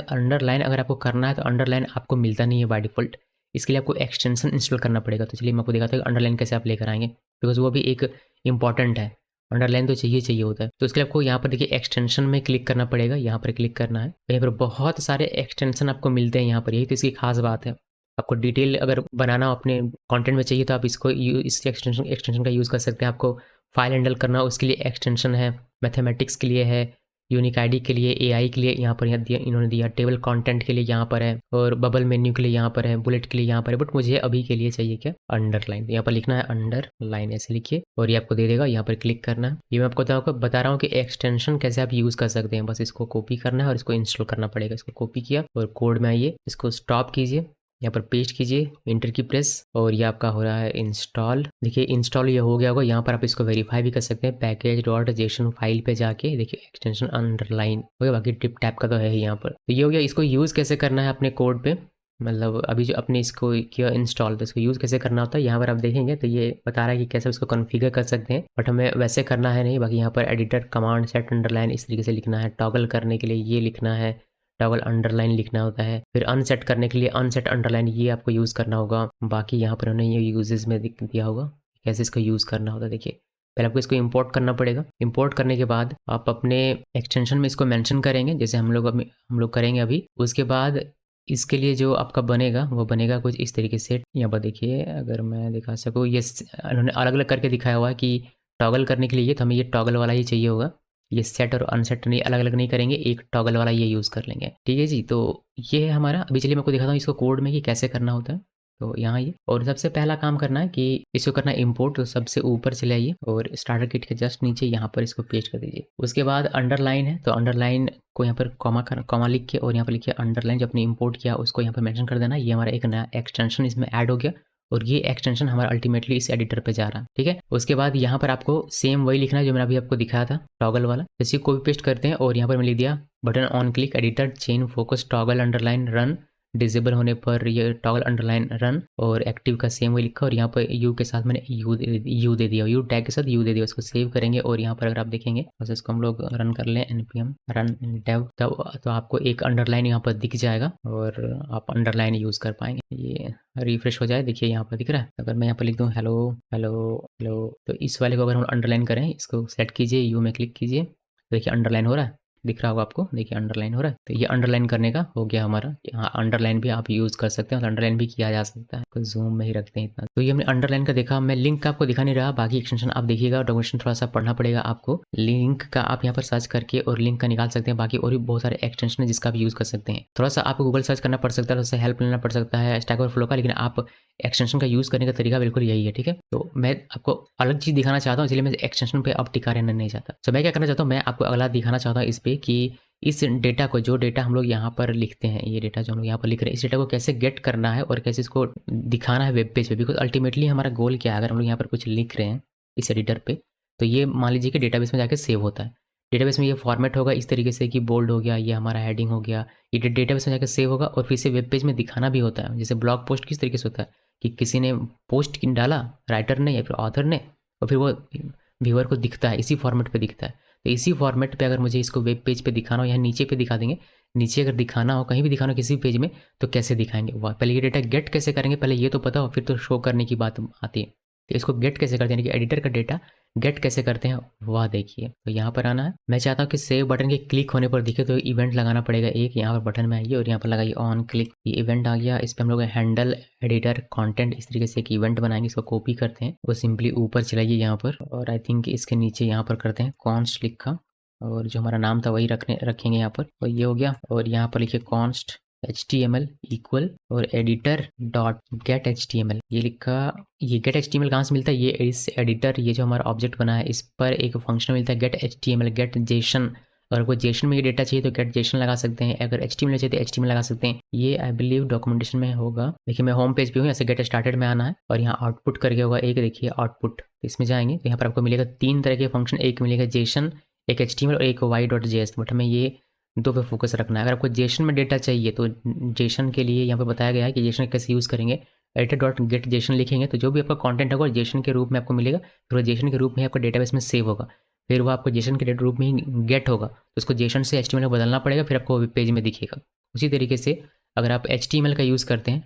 अंडरलाइन अगर आपको करना है तो अंडरलाइन आपको मिलता नहीं है बाय डिफ़ॉल्ट, इसके लिए आपको एक्सटेंशन इंस्टॉल करना पड़ेगा। तो चलिए मैं आपको दिखाता हूँ अंडरलाइन कैसे आप लेकर आएंगे, बिकॉज वो भी एक इंपॉर्टेंट है। अंडरलाइन तो चाहिए होता है। तो इसके लिए आपको यहाँ पर देखिए एक्सटेंशन में क्लिक करना पड़ेगा, यहाँ पर क्लिक करना है। यहाँ पर बहुत सारे एक्सटेंशन आपको मिलते हैं यहाँ पर, यही तो इसकी खास बात है। आपको डिटेल अगर बनाना अपने कंटेंट में चाहिए तो आप इसको इस एक्सटेंशन का यूज़ कर सकते हैं। आपको फाइल हैंडल करना उसके लिए एक्सटेंशन है, मैथमेटिक्स के लिए है, यूनिक आईडी के लिए, एआई के लिए यहाँ पर दिया इन्होंने दिया, टेबल कंटेंट के लिए यहाँ पर है, और बबल मेन्यू के लिए यहाँ पर है, बुलेट के लिए यहाँ पर है। बट मुझे अभी के लिए चाहिए क्या? अंडरलाइन। यहाँ पर लिखना है अंडरलाइन, ऐसे लिखिए और ये आपको दे देगा। यहाँ पर क्लिक करना है। ये मैं आपको बता रहा हूँ कि एक्सटेंशन कैसे आप यूज़ कर सकते हैं। बस इसको कॉपी करना है और इसको इंस्टॉल करना पड़ेगा। इसको कॉपी किया और कोड में आइए, इसको स्टॉप कीजिए, यहाँ पर पेस्ट कीजिए, इंटर की प्रेस, और ये आपका हो रहा है इंस्टॉल। देखिए इंस्टॉल ये हो गया होगा। यहाँ पर आप इसको वेरीफाई भी कर सकते हैं, पैकेज डॉट जेसन फाइल पे जाके देखिए एक्सटेंशन अंडरलाइन हो गया। बाकी टिप टैप का तो है ही यहाँ पर। तो ये हो गया। इसको यूज़ कैसे करना है अपने कोड पे, मतलब अभी जो अपने इसको किया इंस्टॉल, तो इसको यूज़ कैसे करना होता है यहाँ पर आप देखेंगे तो ये बता रहा है कि कैसे उसको कॉन्फ़िगर कर सकते हैं, बट हमें वैसे करना है नहीं। बाकी यहाँ पर एडिटर कमांड सेट अंडरलाइन इस तरीके से लिखना है, टॉगल करने के लिए ये लिखना है, टॉगल अंडरलाइन लिखना होता है, फिर अनसेट करने के लिए अनसेट अंडरलाइन ये आपको यूज़ करना होगा। बाकी यहाँ पर उन्होंने ये यूजेस में दिया होगा कैसे इसको यूज़ करना होता है। देखिए पहले आपको इसको इंपोर्ट करना पड़ेगा। इंपोर्ट करने के बाद आप अपने एक्सटेंशन में इसको मेंशन करेंगे, जैसे हम लोग करेंगे अभी। उसके बाद इसके लिए जो आपका बनेगा वो बनेगा कुछ इस तरीके से। यहाँ पर देखिए अगर मैं दिखा सकूँ, ये उन्होंने अलग अलग करके दिखाया हुआ है कि टॉगल करने के लिए तो हमें ये टॉगल वाला ही चाहिए होगा। ये सेट और अनसेट नहीं, अलग अलग नहीं करेंगे, एक टॉगल वाला ये यूज़ कर लेंगे, ठीक है जी। तो ये है हमारा। अभी चलिए मैं आपको दिखाता हूँ इसको कोड में कि कैसे करना होता है। तो यहाँ ये, और सबसे पहला काम करना है कि इसको करना है इंपोर्ट। तो सबसे ऊपर चले आइए और स्टार्टर किट के जस्ट नीचे यहाँ पर इसको पेस्ट कर दीजिए। उसके बाद अंडरलाइन है तो अंडरलाइन को यहाँ पर कॉमा लिख के और यहाँ पर लिखिए अंडरलाइन, जो आपने इंपोर्ट किया उसको यहाँ पर मेंशन कर देना। ये हमारा एक नया एक्सटेंशन इसमें ऐड हो गया और ये एक्सटेंशन हमारा अल्टीमेटली इस एडिटर पे जा रहा है, ठीक है। उसके बाद यहाँ पर आपको सेम वही लिखना है जो मैंने अभी आपको दिखाया था, टॉगल वाला। इसी को भी पेस्ट करते हैं और यहाँ पर मैं लिख दिया button on click editor chain focus toggle underline run, disable होने पर ये टॉगल अंडरलाइन रन, और एक्टिव का सेम वही लिखा और यहाँ पर यू के साथ मैंने यू दे दिया, यू टैग के साथ यू दे दिया। उसको सेव करेंगे और यहाँ पर अगर आप देखेंगे बस इसको हम लोग रन कर लें npm रन डेव, तब तो आपको एक अंडरलाइन यहाँ पर दिख जाएगा और आप अंडरलाइन यूज़ कर पाएंगे। ये रिफ्रेश हो जाए, देखिए यहाँ पर दिख रहा है। अगर मैं यहाँ पर लिख दूँ हेलो हेलो हेलो, तो इस वाले को अगर हम अंडरलाइन करें, इसको सेट कीजिए, यू में क्लिक कीजिए, देखिए अंडरलाइन हो रहा है, दिख रहा होगा आपको, देखिए अंडरलाइन हो रहा है। तो ये अंडरलाइन करने का हो गया हमारा। यहाँ अंडरलाइन भी आप यूज़ कर सकते हैं, अंडरलाइन भी किया जा सकता है, तो जूम में ही रखते हैं इतना। तो ये हमने अंडरलाइन का देखा। मैं लिंक का आपको दिखा नहीं रहा, बाकी एक्सटेंशन आप देखिएगा, डॉक्यूमेंटेशन थोड़ा सा पढ़ना पड़ेगा आपको। लिंक का आप यहाँ पर सर्च करके और लिंक का निकाल सकते हैं। बाकी और भी बहुत सारे एक्सटेंशन है जिसका आप यूज़ कर सकते हैं। थोड़ा सा आपको गूगल सर्च करना पड़ सकता है, थोड़ा सा हेल्प लेना पड़ सकता है स्टैक ओवरफ्लो का, लेकिन आप एक्सटेंशन का यूज़ करने का तरीका बिल्कुल यही है, ठीक है। तो मैं आपको अलग चीज़ दिखाना चाहता हूँ, इसलिए मैं एक्सटेंशन पे अब टिका रहना नहीं चाहता। तो मैं क्या करना चाहता हूँ, मैं आपको अगला दिखाना चाहता हूँ इस पर कि इस डेटा को, जो डेटा हम लोग यहाँ पर लिखते हैं, ये डेटा जो हम लोग यहाँ पर लिख रहे हैं, इस डेटा को कैसे गेट करना है और कैसे इसको दिखाना है वेब पेज पे। बिकॉज अल्टीमेटली हमारा गोल क्या है, अगर हम लोग यहाँ पर कुछ लिख रहे हैं इस एडिटर पे, तो ये मान लीजिए कि डेटाबेस में जाके सेव होता है। डेटाबेस में ये फॉर्मेट होगा इस तरीके से कि बोल्ड हो गया, ये हमारा हेडिंग हो गया, ये डेटाबेस में जाकर सेव होगा और फिर से वेब पेज में दिखाना भी होता है। जैसे ब्लॉग पोस्ट किस तरीके से होता है कि किसी ने पोस्ट डाला, राइटर ने या फिर ऑथर ने, और फिर वो व्यूअर को दिखता है, इसी फॉर्मेट पे दिखता है। तो इसी फॉर्मेट पे अगर मुझे इसको वेब पेज पे दिखाना हो, यहाँ नीचे पे दिखा देंगे, नीचे अगर दिखाना हो, कहीं भी दिखाना हो किसी भी पेज में, तो कैसे दिखाएंगे वह पहले ये डेटा गेट कैसे करेंगे, पहले ये तो पता हो, फिर तो शो करने की बात आती है। तो इसको गेट कैसे करते हैं, यानी कि एडिटर का डेटा गेट कैसे करते हैं वह देखिए। तो यहाँ पर आना है, मैं चाहता हूँ कि सेव बटन के क्लिक होने पर दिखे, तो इवेंट लगाना पड़ेगा एक, यहाँ पर बटन में आइए और यहाँ पर लगाइए ऑन क्लिक, ये इवेंट आ गया। इस पर हम लोग हैंडल एडिटर कंटेंट इस तरीके से एक इवेंट बनाएंगे, इसको कॉपी करते हैं और सिंपली ऊपर चलाइए यहाँ पर, और आई थिंक इसके नीचे यहाँ पर करते हैं कॉन्स्ट लिखा, और जो हमारा नाम था वही रखेंगे यहाँ पर, और ये हो गया। और यहाँ पर लिखिए कॉन्स्ट HTML इक्वल और एडिटर डॉट गेट HTML, ये लिखा। ये गेट HTML कहाँ से मिलता है, ये इस एडिटर, ये जो हमारा ऑब्जेक्ट बना है इस पर एक फंक्शन मिलता है गेट HTML, गेट जेसन। अगर कोई जेसन में ये डेटा चाहिए तो गेट जेसन लगा सकते हैं, अगर HTML चाहिए तो HTML लगा सकते हैं। ये आई बिलीव डॉक्यूमेंटेशन में होगा। देखिए मैं होम पेज पे हूँ, ऐसे गेट स्टार्टेड में आना है और यहाँ आउटपुट करके होगा एक, देखिए आउटपुट, इसमें जाएंगे तो यहाँ पर आपको मिलेगा 3 तरह के फंक्शन, एक मिलेगा जेसन, एक HTML और एक y.js। बट हमें ये 2 पे फोकस रखना है। अगर आपको जेसन में डेटा चाहिए तो जेसन के लिए यहाँ पे बताया गया है कि जेसन कैसे यूज़ करेंगे। एडिटर डॉट गेट जेसन लिखेंगे तो जो भी आपका कंटेंट होगा जेसन के रूप में आपको मिलेगा, फिर वो जेसन के रूप में आपका डेटाबेस में सेव होगा, फिर वो आपको जेसन के रूप में ही गेट होगा, तो उसको जेसन से HTML में बदलना पड़ेगा, फिर आपको वेब पेज में दिखेगा। उसी तरीके से अगर आप HTML का यूज़ करते हैं,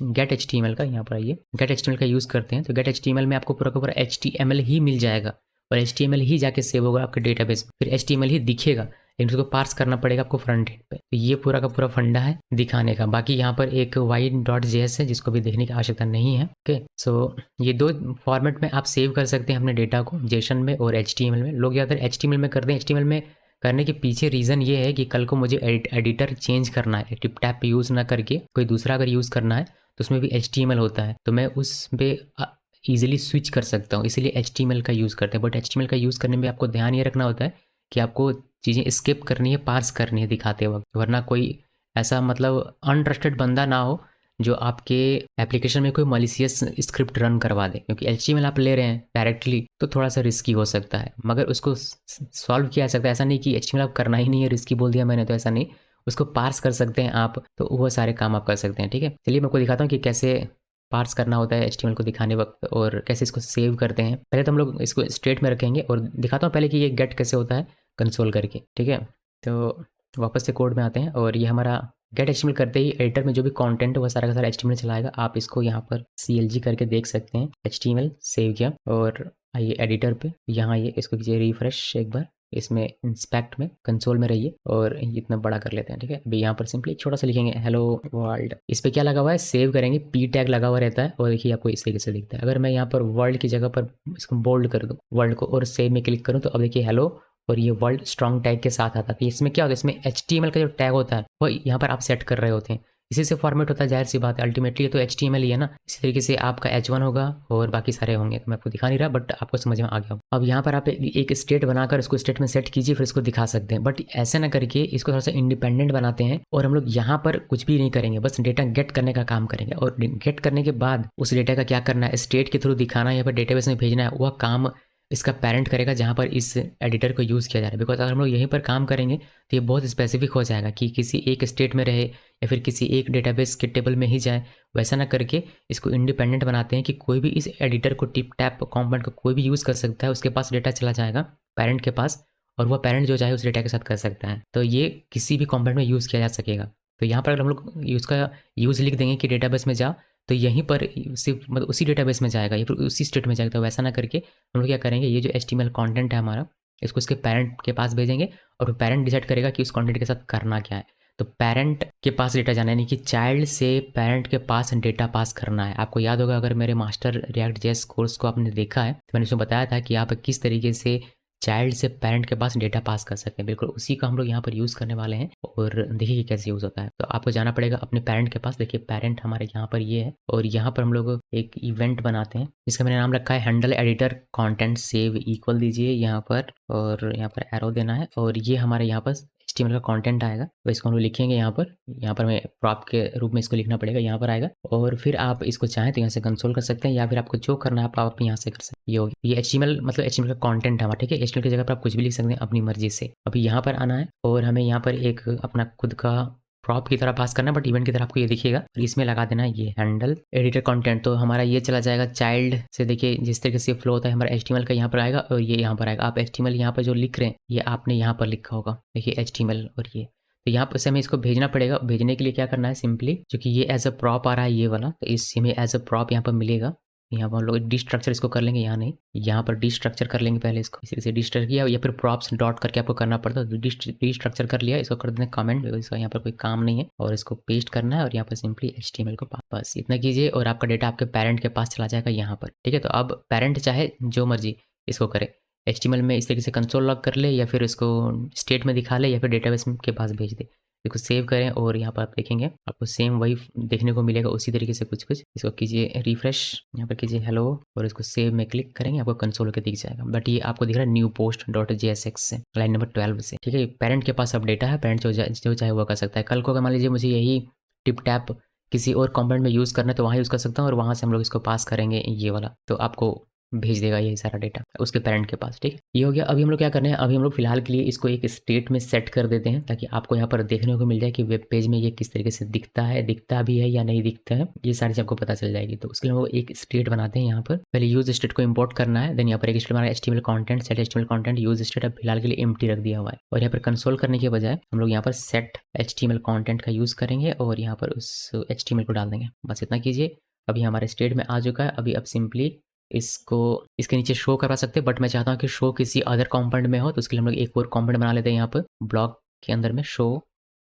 गेट HTML का, यहाँ पर आइए, गेट HTML का यूज़ करते हैं तो गेट HTML में आपको पूरा का पूरा HTML ही मिल जाएगा और HTML ही जाके सेव होगा आपके डेटाबेस में, फिर HTML ही दिखेगा, लेकिन उसको पार्स करना पड़ेगा आपको फ्रंट एंड पे। तो ये पूरा का पूरा फंडा है दिखाने का। बाकी यहाँ पर एक y.js है जिसको भी देखने की आवश्यकता नहीं है। ओके, सो ये 2 फॉर्मेट में आप सेव कर सकते हैं अपने डेटा को, जेसन में और HTML में। लोग ज़्यादातर HTML में करते हैं। HTML में करने के पीछे रीज़न ये है कि कल को मुझे एडिटर चेंज करना है, टिप टैप यूज़ ना करके कोई दूसरा अगर यूज़ करना है तो उसमें भी HTML होता है, तो मैं उस पर ईजिली स्विच कर सकता हूँ, इसीलिए HTML का यूज़ करते हैं। बट HTML का यूज़ करने में आपको ध्यान ये रखना होता है कि आपको चीज़ें स्किप करनी है, पार्स करनी है दिखाते वक्त, वरना कोई ऐसा मतलब अनट्रस्टेड बंदा ना हो जो आपके एप्लीकेशन में कोई मलिशियस स्क्रिप्ट रन करवा दे। क्योंकि HTML आप ले रहे हैं डायरेक्टली तो थोड़ा सा रिस्की हो सकता है, मगर उसको सॉल्व किया जा सकता है। ऐसा नहीं कि HTML आप करना ही नहीं है, रिस्की बोल दिया मैंने तो ऐसा नहीं, उसको पार्स कर सकते हैं आप, तो वो सारे काम आप कर सकते हैं। ठीक है, चलिए मैं आपको दिखाता हूँ कि कैसे पार्स करना होता है HTML को दिखाने वक्त और कैसे इसको सेव करते हैं। पहले तो हम लोग इसको स्ट्रेट में रखेंगे और दिखाता हूँ पहले कि ये गेट कैसे होता है कंसोल करके। ठीक है, तो वापस से कोड में आते हैं और ये हमारा गेट HTML करते ही एडिटर में जो भी कंटेंट है वो सारा का सारा HTML चलाएगा। आप इसको यहाँ पर CLG करके देख सकते हैं, HTML सेव किया। और आइए एडिटर पे, यहाँ आइए, इसको कीजिए रिफ्रेश एक बार, इसमें इंस्पेक्ट में कंसोल में रहिए और इतना बड़ा कर लेते हैं। ठीक है, अभी यहाँ पर सिंपली छोटा सा लिखेंगे हेलो वर्ल्ड। इस पर क्या लगा हुआ है, सेव करेंगे, P टैग लगा हुआ रहता है और देखिए आपको इस तरीके से दिखता है। अगर मैं यहाँ पर वर्ल्ड की जगह पर इसको बोल्ड कर दूँ वर्ल्ड को और सेव में क्लिक करूँ तो अब देखिए हेलो और ये वर्ल्ड स्ट्रॉन्ग टैग के साथ आता है। इसमें क्या होता है, इसमें HTML का जो टैग होता है वो यहाँ पर आप सेट कर रहे होते हैं, इसी से फॉर्मेट होता है। जाहिर सी बात है, अल्टीमेटली ये तो HTML ही है ना। इसी तरीके से आपका H1 होगा और बाकी सारे होंगे, तो मैं आपको दिखा नहीं रहा बट आपको समझ में आ गया। अब यहाँ पर आप एक स्टेट बनाकर उसको स्टेट में सेट कीजिए, फिर इसको दिखा सकते हैं। बट ऐसे ना करके इसको थोड़ा सा इंडिपेंडेंट बनाते हैं और हम लोग यहाँ पर कुछ भी नहीं करेंगे, बस डेटा गेट करने का काम करेंगे। और गेट करने के बाद उस डेटा का क्या करना है, स्टेट के थ्रू दिखाना है या फिर डेटाबेस में भेजना है, वह काम इसका पेरेंट करेगा जहाँ पर इस एडिटर को यूज़ किया जा रहा है। बिकॉज अगर हम लोग यहीं पर काम करेंगे तो ये बहुत स्पेसिफिक हो जाएगा कि किसी एक स्टेट में रहे या फिर किसी एक डेटाबेस के टेबल में ही जाए। वैसा ना करके इसको इंडिपेंडेंट बनाते हैं कि कोई भी इस एडिटर को टिप टैप कॉम्पोनेंट को कोई भी यूज़ कर सकता है, उसके पास डेटा चला जाएगा पेरेंट के पास और वह पेरेंट जो चाहे उस डेटा के साथ कर सकता है। तो ये किसी भी कॉम्पोनेंट में यूज़ किया जा सकेगा। तो यहाँ पर अगर हम लोग उसका यूज़ लिख देंगे कि डेटाबेस में जा, तो यहीं पर सिर्फ मतलब उसी डेटाबेस में जाएगा या फिर उसी स्टेट में जाएगा। तो वैसा ना करके हम लोग क्या करेंगे, ये जो HTML कंटेंट है हमारा, इसको उसके पेरेंट के पास भेजेंगे और पेरेंट डिसाइड करेगा कि उस कंटेंट के साथ करना क्या है। तो पेरेंट के पास डेटा जाना है, यानी कि चाइल्ड से पेरेंट के पास डेटा पास करना है। आपको याद होगा अगर मेरे मास्टर React.js कोर्स को आपने देखा है तो मैंने उसमें बताया था कि आप किस तरीके से चाइल्ड से पेरेंट के पास डेटा पास कर सकते हैं। बिल्कुल उसी का हम लोग यहाँ पर यूज़ करने वाले हैं और देखिए कि कैसे यूज़ होता है। तो आपको जाना पड़ेगा अपने पेरेंट के पास। देखिए पेरेंट हमारे यहाँ पर ये है और यहाँ पर हम लोग एक इवेंट बनाते हैं जिसका मैंने नाम रखा है handle editor content save equal दीजिए यहाँ पर और यहाँ पर एरो देना है और ये हमारे यहाँ पर एचटीएमएल का कंटेंट आएगा, तो इसको हम लोग लिखेंगे यहाँ पर हमें प्रॉप के रूप में इसको लिखना पड़ेगा, यहाँ पर आएगा। और फिर आप इसको चाहें तो यहाँ से कंसोल कर सकते हैं, या फिर आपको जो करना है आप यहाँ से कर सकते हैं। ये होगी, ये एचटीएमएल मतलब एचटीएमएल का कंटेंट है हमारा, ठीक है। एचटीएमएल की जगह पर आप कुछ भी लिख सकते हैं अपनी मर्जी से। अभी यहाँ पर आना है और हमें यहाँ पर एक अपना खुद का प्रॉप की तरह पास करना है, बट इवेंट की तरह आपको ये दिखेगा, और इसमें लगा देना है ये हैंडल एडिटर कंटेंट। तो हमारा ये चला जाएगा चाइल्ड से, देखिए जिस तरीके से फ्लो होता है हमारा एचटीएमएल का यहाँ पर आएगा, और ये यहाँ पर आएगा। आप एचटीएमएल यहाँ पर जो लिख रहे हैं ये आपने यहाँ पर लिखा होगा, देखिए एचटीएमएल, और ये तो यहाँ पर से हमें इसको भेजना पड़ेगा। भेजने के लिए क्या करना है, सिंपली क्योंकि ये एज अ प्रॉप आ रहा है ये वाला, तो इससे हमें एज अ प्रॉप यहाँ पर मिलेगा। यहाँ पर हम लोग डी स्ट्रक्चर इसको कर लेंगे, यहाँ नहीं, यहाँ पर डी स्ट्रक्चर कर लेंगे पहले इसको, इसी से डी स्ट्रक्चर किया, या फिर प्रॉप्स डॉट करके आपको करना पड़ता है। डी स्ट्रक्चर कर लिया, इसको कर देते हैं कमेंट, इसका यहाँ पर कोई काम नहीं है, और इसको पेस्ट करना है, और यहाँ पर सिंपली एचटीएमएल को बस इतना कीजिए, और आपका डेटा आपके पेरेंट के पास चला जाएगा यहाँ पर, ठीक है। तो अब पेरेंट चाहे जो मर्जी इसको करे, एचटीएमएल में इस तरीके से कंसोल लॉग कर ले, या फिर इसको स्टेट में दिखा ले, या फिर डेटाबेस के पास भेज दे। इसको सेव करें, और यहाँ पर आप देखेंगे आपको सेम वही देखने को मिलेगा, उसी तरीके से कुछ इसको कीजिए रिफ्रेश, यहाँ पर कीजिए हेलो, और इसको सेव में क्लिक करेंगे, आपको कंसोल के दिख जाएगा। बट ये आपको दिख रहा है न्यू पोस्ट डॉट JSX से, लाइन नंबर 12 से, ठीक है। पेरेंट के पास अब डेटा है, पेरेंट जो चाहे वो कर सकता है। कल को अगर मान लीजिए मुझे यही टिप टैप किसी और कंपोनेंट में यूज़ करना है, तो वहाँ यूज़ कर सकता हूँ, और वहाँ से हम लोग इसको पास करेंगे ये वाला, तो आपको भेज देगा ये सारा डेटा उसके पेरेंट के पास, ठीक है। ये हो गया। अभी हम लोग क्या करने हैं, अभी हम लोग फिलहाल के लिए इसको एक स्टेट में सेट कर देते हैं, ताकि आपको यहाँ पर देखने को मिल जाए कि वेब पेज में ये किस तरीके से दिखता भी है या नहीं दिखता है, ये सारी चीज़ आपको पता चल जाएगी। तो उसके लिए हम लोग एक स्टेट बनाते हैं। यहाँ पर पहले यूज स्टेट को इंपोर्ट करना है, देन यहाँ पर एक स्टेट बनाना है HTML content, set HTML content use state अब फिलहाल के लिए एम्प्टी रख दिया हुआ है। और यहाँ पर कंसोल करने के बजाय हम लोग यहाँ पर सेट एचटीएमएल कंटेंट का यूज़ करेंगे, और यहाँ पर उस एचटीएमएल को डाल देंगे, बस इतना कीजिए। अभी हमारे स्टेट में आ चुका है। अभी अब सिंपली इसको इसके नीचे शो करवा सकते हैं, बट मैं चाहता हूँ कि शो किसी अदर कंपोनेंट में हो, तो उसके लिए हम लोग एक और कंपोनेंट बना लेते हैं यहाँ पर ब्लॉक के अंदर में, शो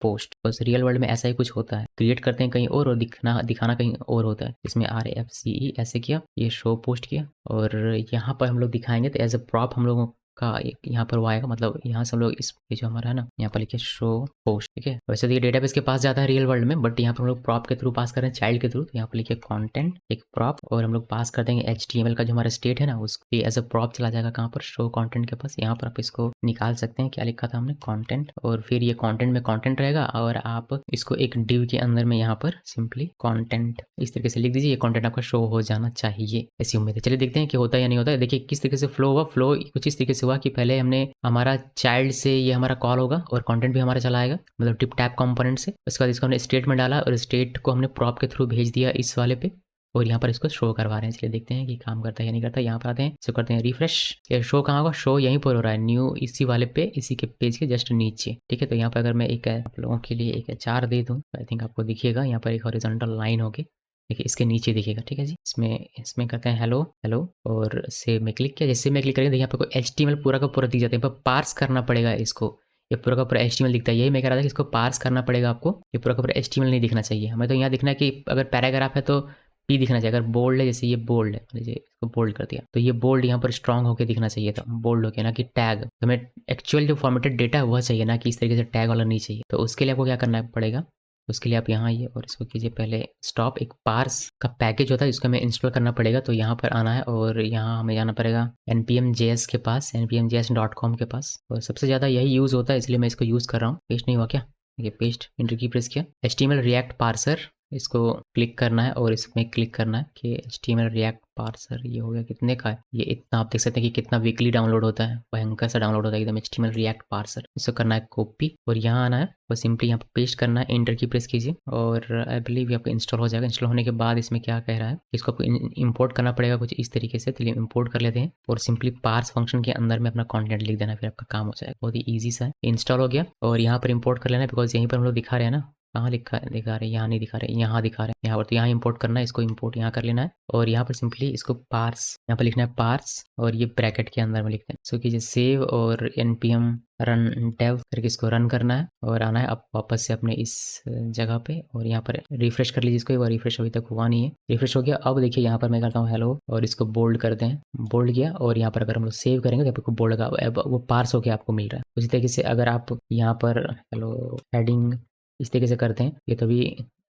पोस्ट। बस रियल वर्ल्ड में ऐसा ही कुछ होता है, क्रिएट करते हैं कहीं और दिखाना कहीं और होता है। इसमें RFCE ऐसे किया, ये शो पोस्ट किया, और यहाँ पर हम लोग दिखाएंगे तो एज अ प्रॉप हम लोगों का यहाँ पर वो आएगा, मतलब यहाँ से हम लोग इस ये जो हमारा है ना, यहाँ पर लिखिए शो पोस्ट, ठीक है। वैसे तो ये डेटाबेस के पास जाता है रियल वर्ल्ड में, बट यहाँ पर हम लोग प्रॉप के थ्रू पास कर रहे हैं, चाइल्ड के थ्रू। तो यहाँ पर लिखिए कंटेंट एक प्रॉप, और हम लोग पास कर देंगे HTML का जो हमारा स्टेट है ना, उसको एज अ प्रॉप चला जाएगा कहाँ पर, शो कंटेंट के पास। यहाँ पर आप इसको निकाल सकते हैं, क्या लिखा था हमने, कंटेंट, और फिर ये कंटेंट में कंटेंट रहेगा, और आप इसको एक डिव के अंदर में यहाँ पर सिंपली कंटेंट इस तरीके से लिख दीजिए। ये कंटेंट आपका शो हो जाना चाहिए, ऐसी उम्मीद है। चलिए देखते हैं कि होता है या नहीं होता है। देखिए किस तरीके से फ्लो हुआ। फ्लो कुछ इस तरीके से हुआ कि पहले हमने हमारा चाइल्ड से ये हमारा कॉल होगा, और कंटेंट भी हमारा चला आएगा, मतलब टिप टैप कंपोनेंट से। उसके बाद इसको हमने स्टेट में डाला, और स्टेट को हमने प्रॉप के थ्रू भेज दिया इस वाले पे, और यहाँ पर इसको शो करवा रहे हैं। चलिए देखते हैं कि काम करता है या नहीं करता। यहाँ पर आते हैं, इसको करते हैं रिफ्रेश। ये शो कहाँ होगा, शो यहीं पर हो रहा है, न्यू इसी वाले पे, इसी के पेज के जस्ट नीचे, ठीक है। तो यहाँ पर अगर मैं एक आप लोगों के लिए एक 4 दे दूँ, आई थिंक आपको दिखिएगा यहाँ पर एक हॉरिजॉन्टल लाइन होगी, देखिए इसके नीचे दिखेगा, ठीक है जी। इसमें करते हैं हेलो हेलो, और सेव में क्लिक किया। जैसे में क्लिक करेंगे तो यहाँ पर कोई HTML पूरा का पूरा दिख जाता है, पर पार्स करना पड़ेगा इसको। ये पूरा का पूरा HTML दिखता है, यही मैं कह रहा था कि इसको पार्स करना पड़ेगा आपको। ये पूरा का पूरा HTML नहीं दिखना चाहिए हमें, तो यहाँ दिखना है कि अगर पैराग्राफ है तो P दिखना चाहिए, अगर बोल्ड है, जैसे ये बोल्ड है, लीजिए इसको बोल्ड कर दिया, तो ये बोल्ड यहाँ पर स्ट्रॉन्ग होकर दिखना चाहिए था, बोल्ड होकर, ना कि टैग। तो हमें एक्चुअल जो फॉर्मेटेड डेटा है वह चाहिए, ना कि इस तरीके से टैग वाला नहीं चाहिए। तो उसके लिए आपको क्या करना पड़ेगा, उसके लिए आप यहाँ आइए, और इसको कीजिए पहले स्टॉप। एक पार्स का पैकेज होता है, इसको हमें इंस्टॉल करना पड़ेगा। तो यहाँ पर आना है, और यहाँ हमें जाना पड़ेगा npm.js के पास, npmjs.com के पास, और सबसे ज़्यादा यही यूज़ होता है, इसलिए मैं इसको यूज़ कर रहा हूँ। पेस्ट नहीं हुआ क्या, ये पेस्ट इंटर की प्रेस किया, HTML रिएक्ट पार्सर, इसको क्लिक करना है, और इसमें क्लिक करना है कि HTML रिएक्ट पार्सर। ये हो गया, कितने का है ये, इतना आप देख सकते हैं कि कितना वीकली डाउनलोड होता है, भयंकर सा डाउनलोड होता है एकदम HTML रिएक्ट पार्सर। इसको करना है कॉपी, और यहाँ आना है, और सिंपली यहाँ पर पेस्ट करना है, इंटर की प्रेस कीजिए, और आई बिलीव आपको इंस्टॉल हो जाएगा। इंस्टॉल होने के बाद इसमें क्या कह रहा है, इसको आपको इंपोर्ट करना पड़ेगा कुछ इस तरीके से। चलिए इंपोर्ट कर लेते हैं, और सिंपली पार्स फंक्शन के अंदर में अपना कंटेंट लिख देना, फिर आपका काम हो जाएगा। बहुत ही ईजी सा है। इंस्टॉल हो गया, और यहाँ पर इंपोर्ट कर लेना, बिकॉज यहीं पर हम लोग दिखा रहे हैं ना, कहाँ दिखा रहे हैं, यहाँ नहीं दिखा रहे, यहाँ दिखा रहे हैं यहाँ पर। तो यहाँ इंपोर्ट करना है, इसको इंपोर्ट यहाँ कर लेना है, और यहाँ पर सिंपली इसको पार्स, यहाँ पर लिखना है पार्स, और ये ब्रैकेट के अंदर में लिखना है। सो कीजिए सेव, और npm रन डेव करके इसको रन करना है, और आना है अब वापस से अपने इस जगह पे, और यहाँ पर रिफ्रेश कर लीजिए इसको एक बार। रिफ्रेश अभी तक हुआ नहीं है, रिफ्रेश हो गया। अब देखिए यहाँ पर मैं करता हूँ हेलो, और इसको बोल्ड करते हैं, बोल्ड किया, और यहाँ पर अगर हम लोग सेव करेंगे तो आपको बोल्ड का वो पार्स होकर आपको मिल रहा है। उसी तरीके से अगर आप यहाँ पर हेलो हेडिंग इस तरीके से करते हैं, ये तभी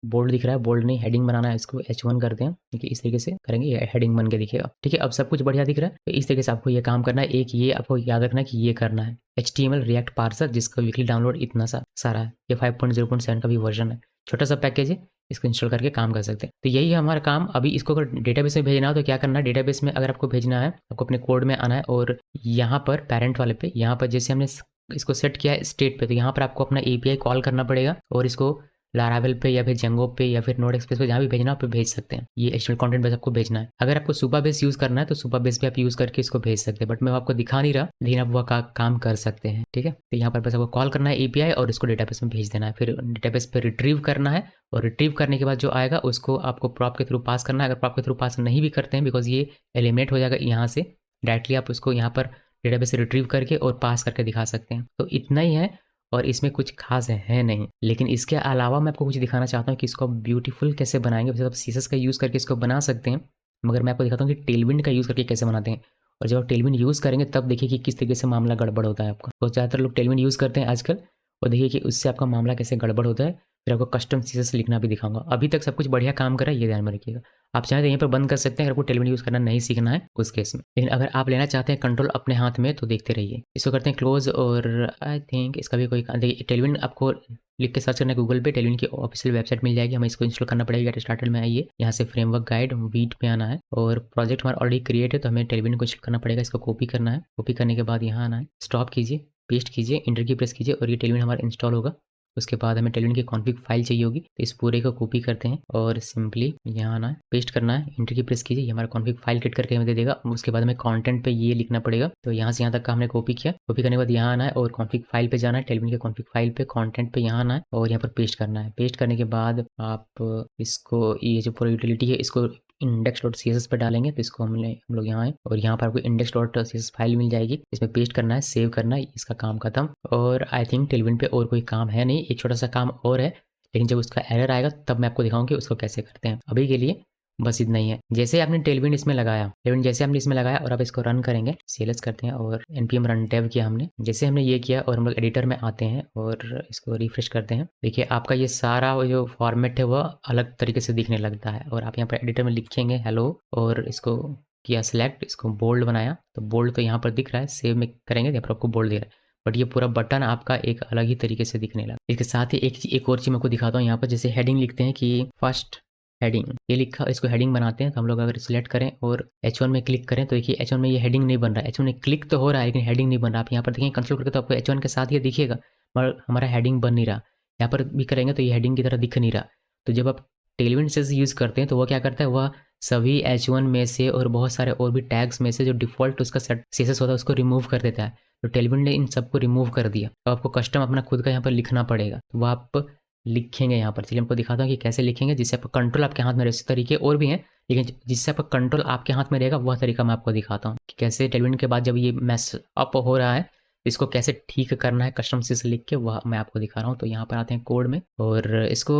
बोल्ड दिख रहा है, बोल्ड नहीं हेडिंग बनाना है, इसको H1 करते हैं। देखिए इस तरीके से करेंगे, ये हेडिंग बन के दिखेगा। ठीक है, अब सब कुछ बढ़िया दिख रहा है। तो इस तरीके से आपको ये काम करना है। एक ये आपको याद रखना है कि ये करना है HTML रिएक्ट पार्सर, जिसका वीकली डाउनलोड इतना सारा है। ये 5.0.7 का भी वर्जन है, छोटा सा पैकेज है, इसको इंस्टॉल करके काम कर सकते हैं। तो यही है हमारा काम। अभी इसको अगर डेटाबेस में भेजना हो तो क्या करना है, डेटाबेस में अगर आपको भेजना है, आपको अपने कोड में आना है और यहाँ पर पेरेंट वाले पे, यहाँ पर जैसे हमने इसको सेट किया है स्टेट पे, तो यहाँ पर आपको अपना API कॉल करना पड़ेगा और इसको लारावेल पे या फिर जेंगो पे या फिर नोड एक्सप्रेस पे जहाँ भी भेजना आप भेज सकते हैं। ये HTML कंटेंट बेस आपको भेजना है। अगर आपको सुपा बेस यूज़ करना है तो सुपा बेस भी आप यूज़ करके इसको भेज सकते हैं, बट मैं आपको दिखा नहीं रहा, लेकिन आप वो काम कर सकते हैं। ठीक है, तो यहाँ पर बस आपको कॉल करना है API और इसको डेटाबेस में भेज देना है, फिर डेटाबेस पे रिट्रीव करना है और रिट्रीव करने के बाद जो आएगा उसको आपको प्रॉप के थ्रू पास करना है। अगर प्रॉप के थ्रू पास नहीं भी करते हैं, बिकॉज ये एलिमिनेट हो जाएगा यहाँ से, डायरेक्टली आप उसको यहाँ पर डेटाबेस से रिट्रीव करके और पास करके दिखा सकते हैं। तो इतना ही है और इसमें कुछ खास है नहीं। लेकिन इसके अलावा मैं आपको कुछ दिखाना चाहता हूँ कि इसको ब्यूटीफुल कैसे बनाएंगे। वैसे आप CSS का यूज़ करके इसको बना सकते हैं, मगर मैं आपको दिखाता हूँ कि टेलविंड का यूज़ करके कैसे बनाते हैं। और जब आप टेलविंड यूज़ करेंगे तब देखिए कि किस तरीके से मामला गड़बड़ होता है आपका। तो ज़्यादातर लोग टेलविंड यूज़ करते हैं आजकल, और देखिए कि उससे आपका मामला कैसे गड़बड़ होता है। फिर आपको कस्टम CSS लिखना भी दिखाऊंगा। अभी तक सब कुछ बढ़िया काम कर रहा है, ये ध्यान में रखिएगा। आप चाहें तो यहीं पर बंद कर सकते हैं अगर आपको टेलविंड यूज़ करना नहीं सीखना है उस केस में। लेकिन अगर आप लेना चाहते हैं कंट्रोल अपने हाथ में तो देखते रहिए। इसको करते हैं क्लोज, और आई थिंक इसका भी कोई देखिए टेलविंड आपको लिख के सर्च करना है गूगल पे, टेलविंड की ऑफिशियल वेबसाइट मिल जाएगी। हमें इसको इंस्टॉल करना पड़ेगा। गेट स्टार्टेड में आइए, यहाँ से फ्रेमवर्क गाइड वीट पे आना है और प्रोजेक्ट हमारा ऑलरेडी क्रिएट है तो हमें टेलविंड को शिफ्ट करना पड़ेगा। इसको कॉपी करना है, कॉपी करने के बाद यहाँ आना है, स्टॉप कीजिए, पेस्ट कीजिए, इंटर की प्रेस कीजिए और ये टेलविंड हमारा इंस्टॉल होगा। उसके बाद हमें टेलविंड की कॉन्फ़िग फाइल चाहिए होगी, तो इस पूरे को कॉपी करते हैं और सिंपली यहाँ आना है, पेस्ट करना है, इंटर की प्रेस कीजिए, ये हमारा कॉन्फ़िग फाइल क्रिएट करके हमें दे देगा। उसके बाद हमें कंटेंट पे ये लिखना पड़ेगा। तो यहाँ से यहाँ तक का हमने कॉपी किया, कॉपी करने के बाद यहाँ आना है और कॉन्फ़िग फाइल पे जाना है, टेलविंड के कॉन्फ़िग फाइल पे कंटेंट पे यहाँ आना है और यहाँ पर पेस्ट करना है। पेस्ट करने के बाद आप इसको, ये जो पूरा यूटिलिटी है इसको index.css पे डालेंगे। तो इसको हम लोग यहाँ आए और यहाँ पर आपको index.css फाइल मिल जाएगी, इसमें पेस्ट करना है, सेव करना है, इसका काम खत्म। और आई थिंक टेलविंड पे और कोई काम है नहीं, एक छोटा सा काम और है, लेकिन जब उसका एरर आएगा तब मैं आपको दिखाऊंगा कि उसको कैसे करते हैं। अभी के लिए बस इतना ही है। जैसे आपने टेलविंड इसमें लगाया, टेलविंड जैसे हमने इसमें लगाया और अब इसको रन करेंगे, CLS करते हैं और npm run dev किया हमने। जैसे हमने ये किया और हम लोग एडिटर में आते हैं और इसको रिफ्रेश करते हैं, देखिए आपका ये सारा जो फॉर्मेट है वह अलग तरीके से दिखने लगता है। और आप यहाँ पर एडिटर में लिखेंगे हेलो और इसको किया सिलेक्ट, इसको बोल्ड बनाया, तो बोल्ड तो यहाँ पर दिख रहा है, सेव में करेंगे यहाँ पर आपको बोल्ड दे रहा है, बट ये पूरा बटन आपका एक अलग ही तरीके से दिखने लगा। इसके साथ ही एक और चीज़ मैं आपको दिखाता हूँ। यहाँ पर जैसे हेडिंग लिखते हैं कि फर्स्ट हेडिंग, ये लिखा, इसको हेडिंग बनाते हैं। तो हम लोग अगर सिलेक्ट करें और H1 में क्लिक करें तो देखिए H1 में ये हेडिंग नहीं बन रहा है। H1 में क्लिक तो हो रहा है लेकिन हेडिंग नहीं बन रहा। आप यहाँ पर देखें कंट्रोल करके तो आपको H1 के साथ ये दिखेगा, मगर हमारा हेडिंग बन नहीं रहा। यहाँ पर भी करेंगे तो ये हेडिंग की तरह दिख नहीं रहा। तो जब आप टेलविंड से यूज़ करते हैं तो वह क्या करता है, वह सभी H1 में से और बहुत सारे और भी टैग्स में से जो डिफ़ॉल्ट उसका CSS होता है उसको रिमूव कर देता है। तो टेलविंड ने इन सबको रिमूव कर दिया। तो आपको कस्टम अपना खुद का यहाँ पर लिखना पड़ेगा, तो वह आप लिखेंगे यहाँ पर। चलिए हमको दिखाता हूँ कि कैसे लिखेंगे जिससे आपका कंट्रोल आपके हाथ में रहे। इस तरीके और भी हैं, लेकिन जिससे आपका कंट्रोल आपके हाथ में रहेगा वह तरीका मैं आपको दिखाता हूँ कि कैसे टेलविंड के बाद जब ये मैस अप हो रहा है इसको कैसे ठीक करना है कस्टम से लिख के, वह मैं आपको दिखा रहा हूँ। तो यहाँ पर आते हैं कोड में और इसको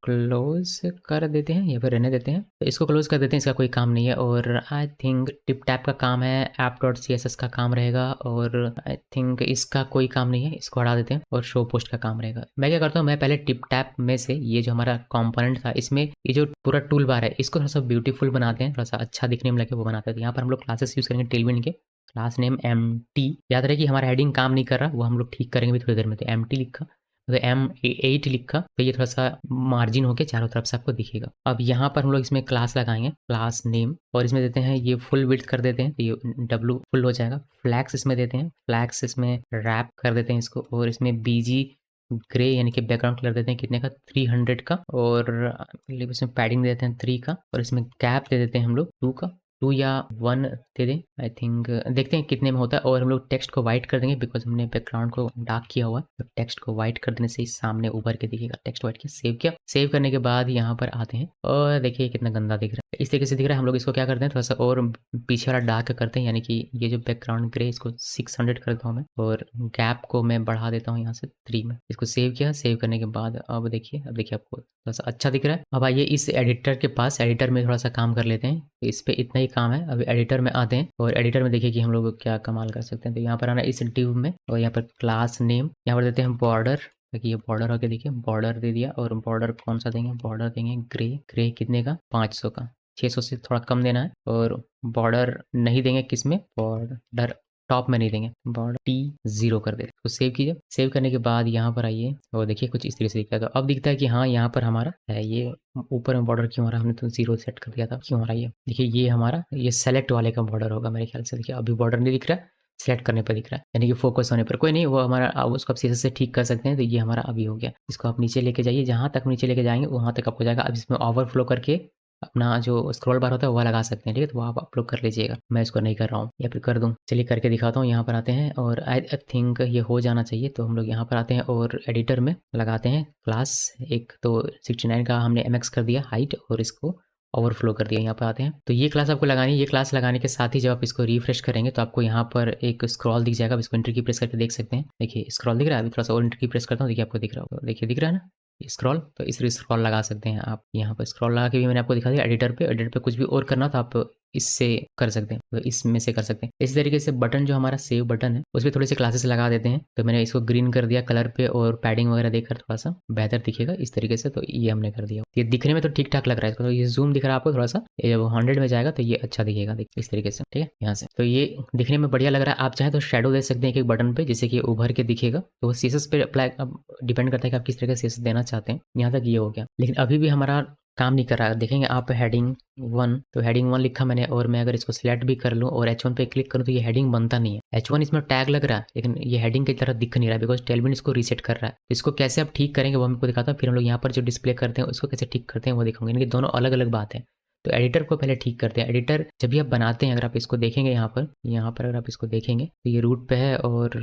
क्लोज कर देते हैं या फिर रहने देते हैं। तो इसको क्लोज कर देते हैं, इसका कोई काम नहीं है। और आई थिंक टिप टैप का काम है, app.css का काम रहेगा और आई थिंक इसका कोई काम नहीं है, इसको हटा देते हैं और शो पोस्ट का काम रहेगा। मैं क्या करता हूँ, मैं पहले टिप टैप में से ये जो हमारा कंपोनेंट था इसमें ये जो पूरा टूल बार है इसको थोड़ा सा ब्यूटीफुल बनाते हैं, थोड़ा सा अच्छा दिखने में लगे वो बनाते हैं। तो यहाँ पर हम लोग क्लासेस यूज़ करेंगे टेलविंड के, क्लास नेम MT। याद रहे कि हमारा हेडिंग काम नहीं कर रहा, वो हम लोग ठीक करेंगे भी थोड़ी देर में। तो MT लिखा, तो M8 लिखा, तो ये थोड़ा सा मार्जिन होके चारों तरफ से आपको दिखेगा। अब यहाँ पर हम लोग इसमें क्लास लगाएंगे, क्लास नेम, और इसमें देते हैं ये फुल विड्थ कर देते हैं, तो ये W फुल हो जाएगा। फ्लैग्स इसमें देते हैं, फ्लैग्स इसमें रैप कर देते हैं इसको, और इसमें BG ग्रे यानी कि बैकग्राउंड कलर देते हैं कितने का, 300 का, और इसमें पैडिंग देते हैं 3 का, और इसमें कैप दे देते हैं हम लोग 2 का, 2 या 1 दे दें आई थिंक, देखते हैं कितने में होता है। और हम लोग टेक्स्ट को वाइट कर देंगे बिकॉज हमने बैकग्राउंड को डार्क किया हुआ है, तो टेक्स्ट को वाइट कर देने से ही सामने उभर के दिखेगा। टेक्स्ट वाइट किया, सेव किया, सेव करने के बाद यहाँ पर आते हैं और देखिए कितना गंदा दिख रहा है, इस तरीके से दिख रहा है। हम लोग इसको क्या करते हैं, थोड़ा सा और पीछे वाला डार्क करते हैं, यानी कि ये जो बैकग्राउंड ग्रे इसको 600 कर देता हूँ मैं, और गैप को मैं बढ़ा देता हूँ यहाँ से 3 में। इसको सेव किया, सेव करने के बाद अब देखिए आपको थोड़ा सा अच्छा दिख रहा है। अब आइए इस एडिटर के पास, एडिटर में थोड़ा सा काम कर लेते हैं। तो इस पे इतना ही काम है। अभी एडिटर में आते हैं और एडिटर में देखिए कि हम लोग क्या कमाल कर सकते हैं। तो यहाँ पर आना इस डिव में और यहाँ पर क्लास नेम, यहाँ पर देते हैं बॉर्डर ताकि ये बॉर्डर होके देखिए बॉर्डर दे दिया। और बॉर्डर कौन सा देंगे, बॉर्डर देंगे ग्रे। ग्रे कितने का, 500 का। 600 से थोड़ा कम देना है। और बॉर्डर नहीं देंगे किस में, बॉर्डर टॉप में नहीं देंगे, बॉर्डर T0 कर देते। तो सेव कीजिए। सेव करने के बाद यहाँ पर आइए और देखिए कुछ इस तरीके से दिखता है। तो अब दिखता है कि हाँ यहाँ पर हमारा है। ये ऊपर में बॉर्डर क्यों आ रहा है, हमने तो 0 सेट कर दिया था, क्यों आ रहा है ये देखिए। ये हमारा ये सेलेक्ट वाले का बॉर्डर होगा मेरे ख्याल से। देखिए अभी बॉर्डर नहीं दिख रहा है, सेलेक्ट करने पर दिख रहा है, यानी कि फोकस होने पर। कोई नहीं, वो हमारा आप उसको आप सीधे से ठीक कर सकते हैं। तो ये हमारा अभी हो गया। इसको आप नीचे लेके जाइए, जहाँ तक नीचे लेके जाएंगे वहाँ तक आपको जाएगा। अब इसमें ओवरफ्लो करके अपना जो स्क्रॉल बार होता है वो लगा सकते हैं, ठीक है। तो वो आप अपलोड कर लीजिएगा, मैं इसको नहीं कर रहा हूँ, या फिर कर दूँ। चलिए करके दिखाता हूँ। यहाँ पर आते हैं और आई थिंक ये हो जाना चाहिए। तो हम लोग यहाँ पर आते हैं और एडिटर में लगाते हैं क्लास एक। तो 69 का हमने MX कर दिया हाइट, और इसको ओवरफ्लो कर दिया। यहाँ पर आते हैं तो ये क्लास आपको लगानी है। ये क्लास लगाने के साथ ही जब आप इसको रिफ्रेश करेंगे तो आपको यहाँ पर एक स्क्रॉल दिख जाएगा। आप इसको एंटर की प्रेस करके देख सकते हैं। देखिए स्क्रॉल दिख रहा है। अभी थोड़ा सा और एंटर की प्रेस करता हूँ, देखिए आपको दिख रहा होगा। देखिए दिख रहा है ना स्क्रॉल। तो इस स्क्रॉल लगा सकते हैं आप। यहाँ पर स्क्रॉल लगा के भी मैंने आपको दिखा दिया। एडिटर पे कुछ भी और करना तो आप इससे कर सकते हैं, तो इसमें से कर सकते हैं। इसी तरीके से बटन जो हमारा सेव बटन है उस पर थोड़ी सी क्लासेस लगा देते हैं। तो मैंने इसको ग्रीन कर दिया कलर पे, और पैडिंग वगैरह देकर थोड़ा सा बेहतर दिखेगा इस तरीके से। तो ये हमने कर दिया। ये दिखने में तो ठीक ठाक लग रहा है इसको। तो ये जूम दिख रहा है आपको थोड़ा सा, ये जब 100 में जाएगा तो ये अच्छा दिखेगा इस तरीके से, ठीक है। यहाँ से तो ये दिखने में बढ़िया लग रहा है। आप चाहें तो शेडो दे सकते हैं एक एक बटन पे, जिससे कि उभर के दिखेगा। तो सीएसएस पे अप्लाई अब डिपेंड करता है कि आप किस तरह का सीएसएस देना चाहते हैं। यहाँ तक ये हो गया, लेकिन अभी भी हमारा काम नहीं कर रहा है। देखेंगे आप हेडिंग 1, तो हेडिंग 1 लिखा मैंने, और मैं अगर इसको सिलेक्ट भी कर लूँ और H1 पे क्लिक करूँ तो ये हेडिंग बनता नहीं है। H1 इसमें टैग लग रहा है, लेकिन ये हेडिंग की तरह दिख नहीं रहा है, बिकॉज टेलविन इसको रीसेट कर रहा है। इसको कैसे आप ठीक करेंगे वो हमको दिखाता है। फिर हम लोग यहाँ पर जो डिस्प्ले करते हैं उसको कैसे ठीक करते हैं वो दिखाऊंगे। इनकी दोनों अलग अलग बात है। तो एडिटर को पहले ठीक करते हैं। एडिटर जब भी आप बनाते हैं, अगर आप इसको देखेंगे यहाँ पर अगर आप इसको देखेंगे तो ये रूट पे है। और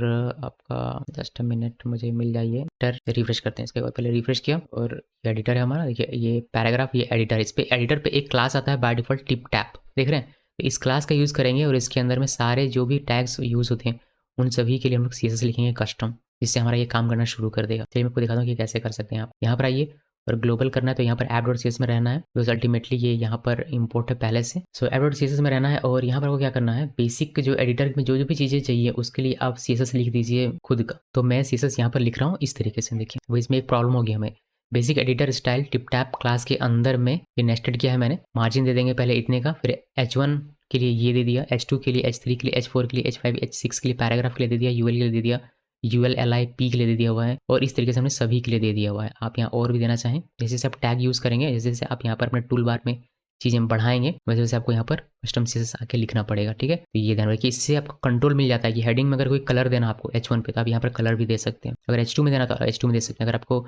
आपका जस्ट मिनट मुझे मिल जाइए। एडिटर रिफ्रेश करते हैं। इसके बाद पहले रिफ्रेश किया और ये एडिटर है हमारा। देखिए ये पैराग्राफ, ये एडिटर। इस पे एडिटर पे एक क्लास आता है बाय डिफॉल्ट टिप टैप, देख रहे हैं। तो इस क्लास का यूज़ करेंगे और इसके अंदर में सारे जो भी टैग्स यूज़ होते हैं उन सभी के लिए हम लोग CSS लिखेंगे कस्टम, जिससे हमारा ये काम करना शुरू कर देगा। चलिए मैं आपको दिखाता हूँ कि कैसे कर सकते हैं आप। यहाँ पर आइए और ग्लोबल करना है तो यहाँ पर app.cs में रहना है, बिकॉज अल्टीमेटली ये यहाँ पर इंपोर्ट है पहले से। सो app.cs में रहना है और यहाँ पर आपको क्या करना है, बेसिक जो एडिटर में जो जो भी चीज़ें चाहिए उसके लिए आप CSS लिख दीजिए खुद का। तो मैं CSS यहाँ पर लिख रहा हूँ इस तरीके से। देखिए वो इसमें एक प्रॉब्लम होगी हमें। Basic editor style tip tap class के अंदर में ये नेस्टेड किया है मैंने। मार्जिन दे देंगे पहले इतने का, फिर H1 के लिए ये दे दिया, H2 के लिए, H3 के लिए, H4 के लिए, H5 H6 के लिए, पैराग्राफ के लिए दे दिया, UL के लिए दे दिया, ULLIP के लिए दे दिया हुआ है, और इस तरीके से हमने सभी के लिए दे दिया हुआ है। आप यहाँ और भी देना चाहें, जैसे जैसे आप टैग यूज़ करेंगे, जैसे जैसे आप यहाँ पर अपने टूल बार में चीज़ें बढ़ाएंगे, वैसे वैसे आपको यहाँ पर कस्टम CSS आके लिखना पड़ेगा, ठीक है। तो ये ध्यान रखिए, इससे आपको कंट्रोल मिल जाता है कि हेडिंग में अगर कोई कलर देना आपको H1 पे तो आप यहाँ पर कलर भी दे सकते हैं। अगर H2 में देना तो H2 में दे सकते हैं। अगर आपको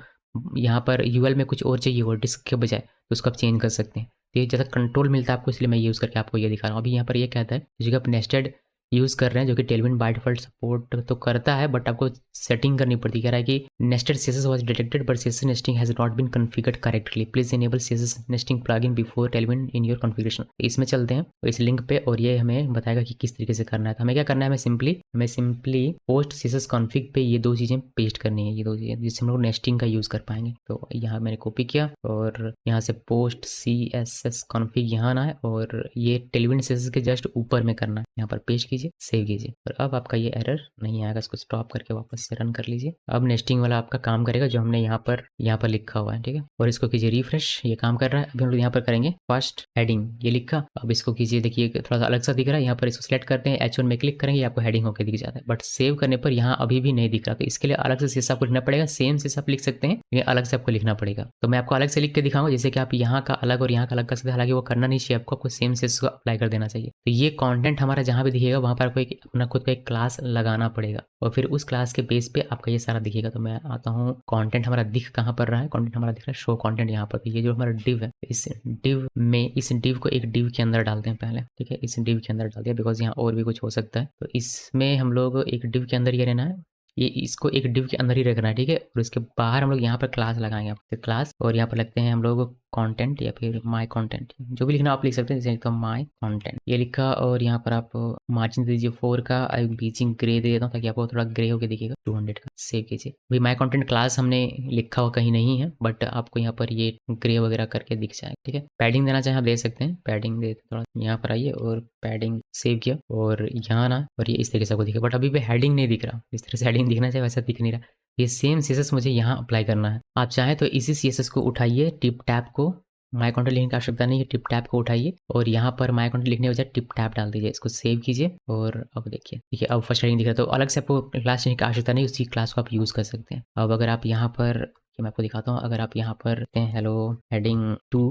यहाँ पर UL में कुछ और चाहिए हो डिस्क के बजाय तो उसको आप चेंज कर सकते हैं। तो ये ज़्यादा कंट्रोल मिलता है आपको, इसलिए मैं यूज़ करके आपको ये दिखा रहा हूँ। अभी यहाँ पर ये कहता है जो कि आप नेस्टेड यूज़ कर रहे हैं, जो कि टेलविन बाय डिफॉल्ट सपोर्ट तो करता है, बट आपको सेटिंग करनी पड़ती है। कह रहा है कि nested CSS was detected but CSS nesting has not been configured correctly, please enable CSS nesting plugin before Tailwind in your configuration. इसमें चलते हैं तो इस लिंक पे और ये हमें बताएगा कि किस तरीके से करना है। तो हमें क्या करना है, हमें सिंपली पोस्ट CSS कॉन्फ़िग पे ये दो चीज़ें पेस्ट करनी है, ये दो चीज़ें जिससे हम लोग नेस्टिंग का यूज़ कर पाएंगे। तो यहाँ मैंने कॉपी किया और यहाँ से पोस्ट CSS कॉन्फ़िग यहाँ आना है और ये टेलविन CSS के जस्ट ऊपर में करना है। यहाँ पर पेस्ट कीजिए, सेव कीजिए, और अब आपका ये एरर नहीं आएगा। इसको स्टॉप करके वापस से रन कर लीजिए। अब नेस्टिंग वाला आपका काम करेगा जो हमने यहाँ पर लिखा हुआ है, ठीक है। और इसको कीजिए रिफ्रेश, ये काम कर रहा है। अभी हम लोग यहाँ पर करेंगे फर्स्ट हेडिंग, ये लिखा। अब इसको कीजिए, देखिए थोड़ा सा अलग सा दिख रहा है। यहाँ पर इसको सिलेक्ट करते हैं, H1 में क्लिक करेंगे, आपको हेडिंग होकर दिख जाता है, बट सेव करने पर यहाँ अभी भी नहीं दिख रहा। तो इसके लिए अलग से CSS आपको लिखना पड़ेगा। सेम CSS आप लिख सकते हैं, लेकिन अलग से आपको लिखना पड़ेगा। तो मैं आपको अलग से लिख के दिखाऊंगा, जैसे कि आप यहाँ का अलग और यहाँ का अलग कर सकते हैं। हालांकि वो करना नहीं चाहिए, आपको सेम CSS को अप्लाई कर देना चाहिए। तो ये कॉन्टेंट हमारा जहाँ भी दिखेगा वहाँ पर आपको एक अपना खुद का एक क्लास लगाना पड़ेगा, और फिर उस क्लास के बेस पे आपका ये सारा दिखेगा। तो मैं आता हूँ, कंटेंट हमारा दिख कहाँ पर रहा है, कंटेंट हमारा दिख रहा है शो कंटेंट यहाँ पर। तो ये जो हमारा डिव है, इस डिव को एक डिव के अंदर डालते हैं पहले, ठीक है। इस डिव के अंदर डाल दिया, बिकॉज यहाँ और भी कुछ हो सकता है। तो इसमें हम लोग एक डिव के अंदर ये रहना है, ये इसको एक डिव के अंदर ही रखना है, ठीक है। और इसके बाहर हम लोग यहाँ पर क्लास लगाएंगे, तो क्लास, और यहाँ पर लगते हैं हम लोग कंटेंट या फिर माय कंटेंट, जो भी लिखना आप लिख सकते हैं। जैसे तो माय कंटेंट ये लिखा, और यहाँ पर आप मार्जिन दे दीजिए 4 का, बीचिंग ग्रे दे देता हूँ ताकि आपको थोड़ा ग्रे होकर दिखेगा। 200 का, सेव कीजिए। भाई माय कंटेंट क्लास हमने लिखा हुआ कहीं नहीं है, बट आपको यहाँ पर ये ग्रे वगैरह करके दिख जाए, ठीक है। पैडिंग देना चाहे आप दे सकते हैं, पैडिंग दे थोड़ा। यहाँ पर आइए और पैडिंग सेव किया, और यहाँ ना, और ये इस तरीके से आपको दिखे, बट अभी भी हेडिंग नहीं दिख रहा। इस तरह से हेडिंग दिखना चाहिए, वैसा दिख नहीं रहा। ये सेम सीएसएस मुझे यहाँ अप्लाई करना है। आप चाहें तो इसी सीएसएस को उठाइए, टिप टैप को, माय कंटेंट लिखने की आवश्यकता नहीं है, टिप टैप को उठाइए और यहाँ पर माय कंटेंट लिखने के बजाय टिप टैप डाल दीजिए। इसको सेव कीजिए और अब देखिए अब फर्स्ट हेडिंग दिख रहा है। तो अलग से आपको क्लास लिखने की आवश्यकता नहीं, उसी क्लास को आप यूज़ कर सकते हैं। अब अगर आप यहाँ पर, मैं आपको दिखाता हूँ, अगर आप यहाँ पर हेलो हेडिंग 2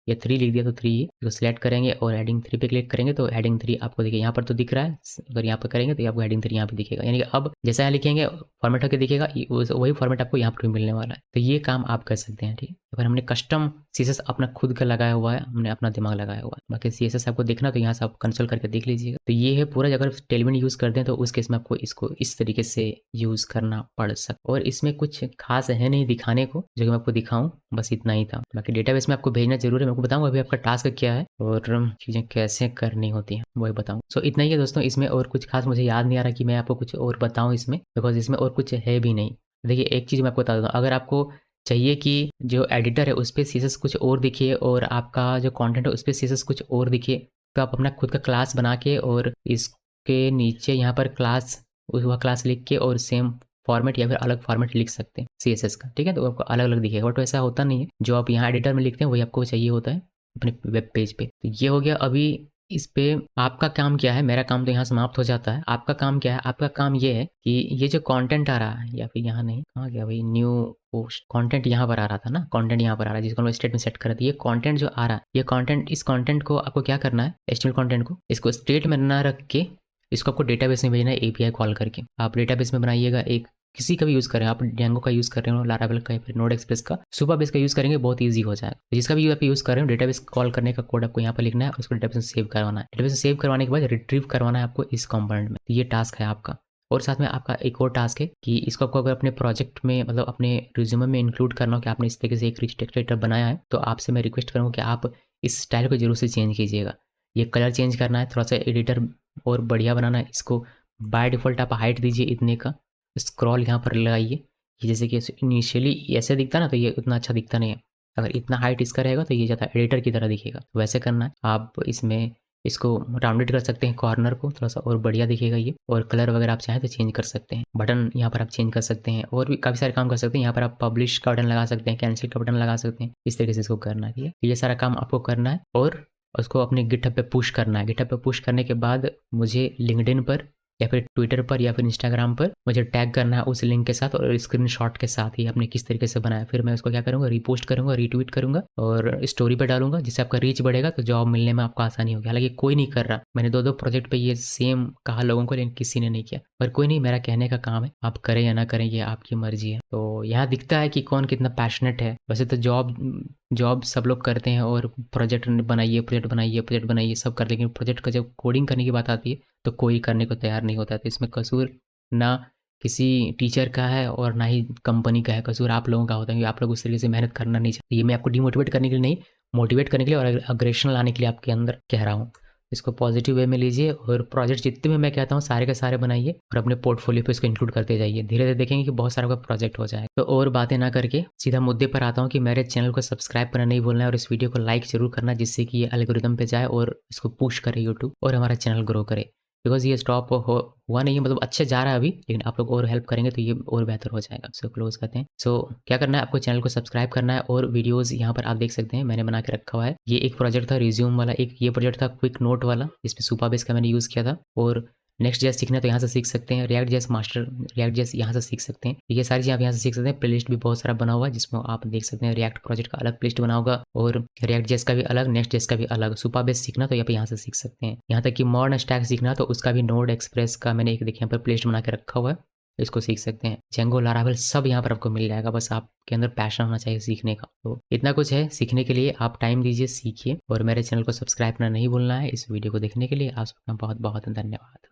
या 3 लिख दिया तो 3 इसको सिलेक्ट करेंगे और हेडिंग 3 पे क्लिक करेंगे तो हेडिंग 3 आपको देखिए यहाँ पर तो दिख रहा है। अगर यहाँ पर करेंगे तो आपको हेडिंग 3 यहाँ पे दिखेगा, यानी कि अब जैसा यहाँ लिखेंगे फॉर्मेट होकर दिखेगा, वही फॉर्मेट आपको यहाँ पर भी मिलने वाला है। तो ये काम आप कर सकते हैं, ठीक है। अगर हमने कस्टम सीएसएस अपना खुद का लगाया हुआ है, हमने अपना दिमाग लगाया हुआ है। बाकी सीएसएस आपको देखना तो यहाँ से आप कंसोल करके देख लीजिएगा। तो ये है पूरा। अगर टेलविन यूज़ करते हैं तो उस केस में आपको इसको इस तरीके से यूज़ करना पड़ सकता। और इसमें कुछ खास है नहीं दिखाने को, जो कि मैं आपको दिखाऊं, बस इतना ही था। बाकी डेटाबेस में आपको भेजना जरूर है, मैं आपको बताऊंगा अभी आपका टास्क क्या है और चीज़ें कैसे करनी होती हैं वही बताऊँ। सो इतना ही है दोस्तों, इसमें और कुछ खास मुझे याद नहीं आ रहा कि मैं आपको कुछ और बताऊँ इसमें, बिकॉज इसमें और कुछ है भी नहीं। देखिए एक चीज़ मैं आपको बता देता हूँ, अगर आपको चाहिए कि जो एडिटर है उस पर सीएसएस कुछ और दिखे और आपका जो कंटेंट है उस पर सीएसएस कुछ और दिखे, तो आप अपना खुद का क्लास बना के और इसके नीचे यहाँ पर क्लास, वह क्लास लिख के और सेम फॉर्मेट या फिर अलग फॉर्मेट लिख सकते हैं सीएसएस का, ठीक है। तो आपको अलग अलग दिखेगा, बट ऐसा होता नहीं है। जो आप यहाँ एडिटर में लिखते हैं वही आपको चाहिए होता है अपने वेब पेज पे। तो ये हो गया। अभी इस पे आपका काम क्या है, मेरा काम तो यहाँ समाप्त हो जाता है। आपका काम क्या है, आपका काम ये है कि ये जो कंटेंट आ रहा है, या फिर यहाँ नहीं, कहाँ गया भाई, न्यू पोस्ट कंटेंट यहाँ पर आ रहा था ना, कंटेंट यहाँ पर आ रहा है जिसको हम स्टेट में सेट कर रहे थे। ये कंटेंट जो आ रहा है, ये कंटेंट, इस कंटेंट को आपको क्या करना है, एचटीएमएल कंटेंट को इसको स्टेट में ना रख के इसको आपको डेटाबेस में भेजना है एपीआई कॉल करके। आप डेटाबेस में बनाइएगा, एक किसी का भी यूज़ करें, आप डेंगो का यूज़ कर रहे हो, लारावेल का या फिर नोड एक्सप्रेस का, सुपरबेस का यूज़ करेंगे, बहुत ईजी हो जाएगा। तो जिसका भी आप यूज़ कर रहे हो, डेटाबेस कॉल करने का कोड आपको यहाँ पर लिखना है, उसको डेटाबेस में सेव करवाना है। डेटाबेस में सेव करवाने के बाद रिट्रीव करवाना है आपको इस कंपोनेंट में। तो ये टास्क है आपका। और साथ में आपका एक और टास्क है कि इसको आपको अगर अपने प्रोजेक्ट में, मतलब अपने रिज्यूमे में इंक्लूड करना हो कि आपने इस तरीके से एक रिच टेक्स्ट एडिटर बनाया है, तो आपसे मैं रिक्वेस्ट करूँगा कि आप इस स्टाइल को जरूर से चेंज कीजिएगा। ये कलर चेंज करना है, थोड़ा सा एडिटर और बढ़िया बनाना है। इसको बाय डिफ़ॉल्ट आप हाइट दीजिए इतने का, स्क्रॉल यहाँ पर लगाइए। ये जैसे कि इनिशियली ऐसे दिखता ना, तो ये उतना अच्छा दिखता नहीं है। अगर इतना हाइट इसका रहेगा तो ये ज़्यादा एडिटर की तरह दिखेगा। तो वैसे करना है। आप इसमें इसको राउंडेड कर सकते हैं, कॉर्नर को थोड़ा सा और बढ़िया दिखेगा ये। और कलर वगैरह आप चाहें तो चेंज कर सकते हैं। बटन यहाँ पर आप चेंज कर सकते हैं और भी काफ़ी सारे काम कर सकते हैं। यहाँ पर आप पब्लिश का बटन लगा सकते हैं, कैंसिल का बटन लगा सकते हैं। इस तरीके से इसको करना है, ठीक है। ये सारा काम आपको करना है और उसको अपने गिटहब पे पुश करना है। गिटहब पे पुश करने के बाद मुझे लिंक्डइन पर या फिर ट्विटर पर या फिर इंस्टाग्राम पर मुझे टैग करना है उस लिंक के साथ और स्क्रीनशॉट के साथ ही आपने किस तरीके से बनाया। फिर मैं उसको क्या करूँगा, रीपोस्ट करूँगा, रीट्वीट करूँगा और स्टोरी पे डालूंगा, जिससे आपका रीच बढ़ेगा तो जॉब मिलने में आपको आसानी होगी। हालांकि कोई नहीं कर रहा, मैंने 2-2 प्रोजेक्ट पे ये सेम कहा लोगों को, लेकिन किसी ने नहीं किया। पर कोई नहीं, मेरा कहने का काम है, आप करें या ना करें ये आपकी मर्जी है। तो यहाँ दिखता है कि कौन कितना पैशनेट है। वैसे तो जॉब सब लोग करते हैं और प्रोजेक्ट बनाइए, प्रोजेक्ट बनाइए सब कर, लेकिन प्रोजेक्ट का जब कोडिंग करने की बात आती है तो कोई करने को तैयार नहीं होता। तो इसमें कसूर ना किसी टीचर का है और ना ही कंपनी का है, कसूर आप लोगों का होता है कि आप लोग उस तरीके से मेहनत करना नहीं चाहते। ये मैं आपको डिमोटिवेट करने के लिए नहीं, मोटिवेट करने के लिए और अग्रेशन लाने के लिए आपके अंदर कह रहा हूँ। इसको पॉजिटिव वे में लीजिए और प्रोजेक्ट जितने भी मैं कहता हूँ सारे के सारे बनाइए और अपने पोर्टफोलियो पे इसको इंक्लूड करते जाइए। धीरे धीरे देखेंगे कि बहुत सारा प्रोजेक्ट हो जाए। तो और बातें ना करके सीधा मुद्दे पर आता हूँ कि मेरे चैनल को सब्सक्राइब करना नहीं भूलना है और इस वीडियो को लाइक जरूर करना, जिससे कि ये एल्गोरिदम पे जाए और इसको पुश करे यूट्यूब और हमारा चैनल ग्रो करे। बिकॉज ये स्टॉप हुआ नहीं है, मतलब अच्छे जा रहा है अभी, लेकिन आप लोग और हेल्प करेंगे तो ये और बेहतर हो जाएगा। सो क्लोज करते हैं। सो क्या करना है, आपको चैनल को सब्सक्राइब करना है और वीडियोस यहाँ पर आप देख सकते हैं मैंने बना के रखा हुआ है। ये एक प्रोजेक्ट था रिज्यूम वाला, एक ये प्रोजेक्ट था क्विक नोट वाला जिसमें सुपरबेस का मैंने यूज़ किया था। और नेक्स्ट जेएस सीखना है तो यहाँ से सीख सकते हैं, react JS master react JS यहाँ से सीख सकते हैं। ये सारी चीज़ आप यहाँ से सीख सकते हैं। प्लेलिस्ट भी बहुत सारा बना हुआ है जिसमें आप देख सकते हैं। रिएक्ट प्रोजेक्ट का अलग प्लेलिस्ट बना होगा और रिएक्ट जेएस का भी अलग, नेक्स्ट जेएस का भी अलग। सुपरबेस सीखना तो यहाँ से सीख सकते हैं। यहाँ तक कि मॉडर्न स्टैक सीखना तो उसका भी नोड एक्सप्रेस का मैंने एक देखिए यहाँ पर प्लेलिस्ट बना के रखा हुआ है, इसको सीख सकते हैं। जेंगो, लारावेल सब यहाँ पर आपको मिल जाएगा, बस आपके अंदर पैशन होना चाहिए सीखने का। तो इतना कुछ है सीखने के लिए, आप टाइम दीजिए, सीखिए और मेरे चैनल को सब्सक्राइब करना नहीं भूलना है। इस वीडियो को देखने के लिए आप सबका बहुत बहुत धन्यवाद।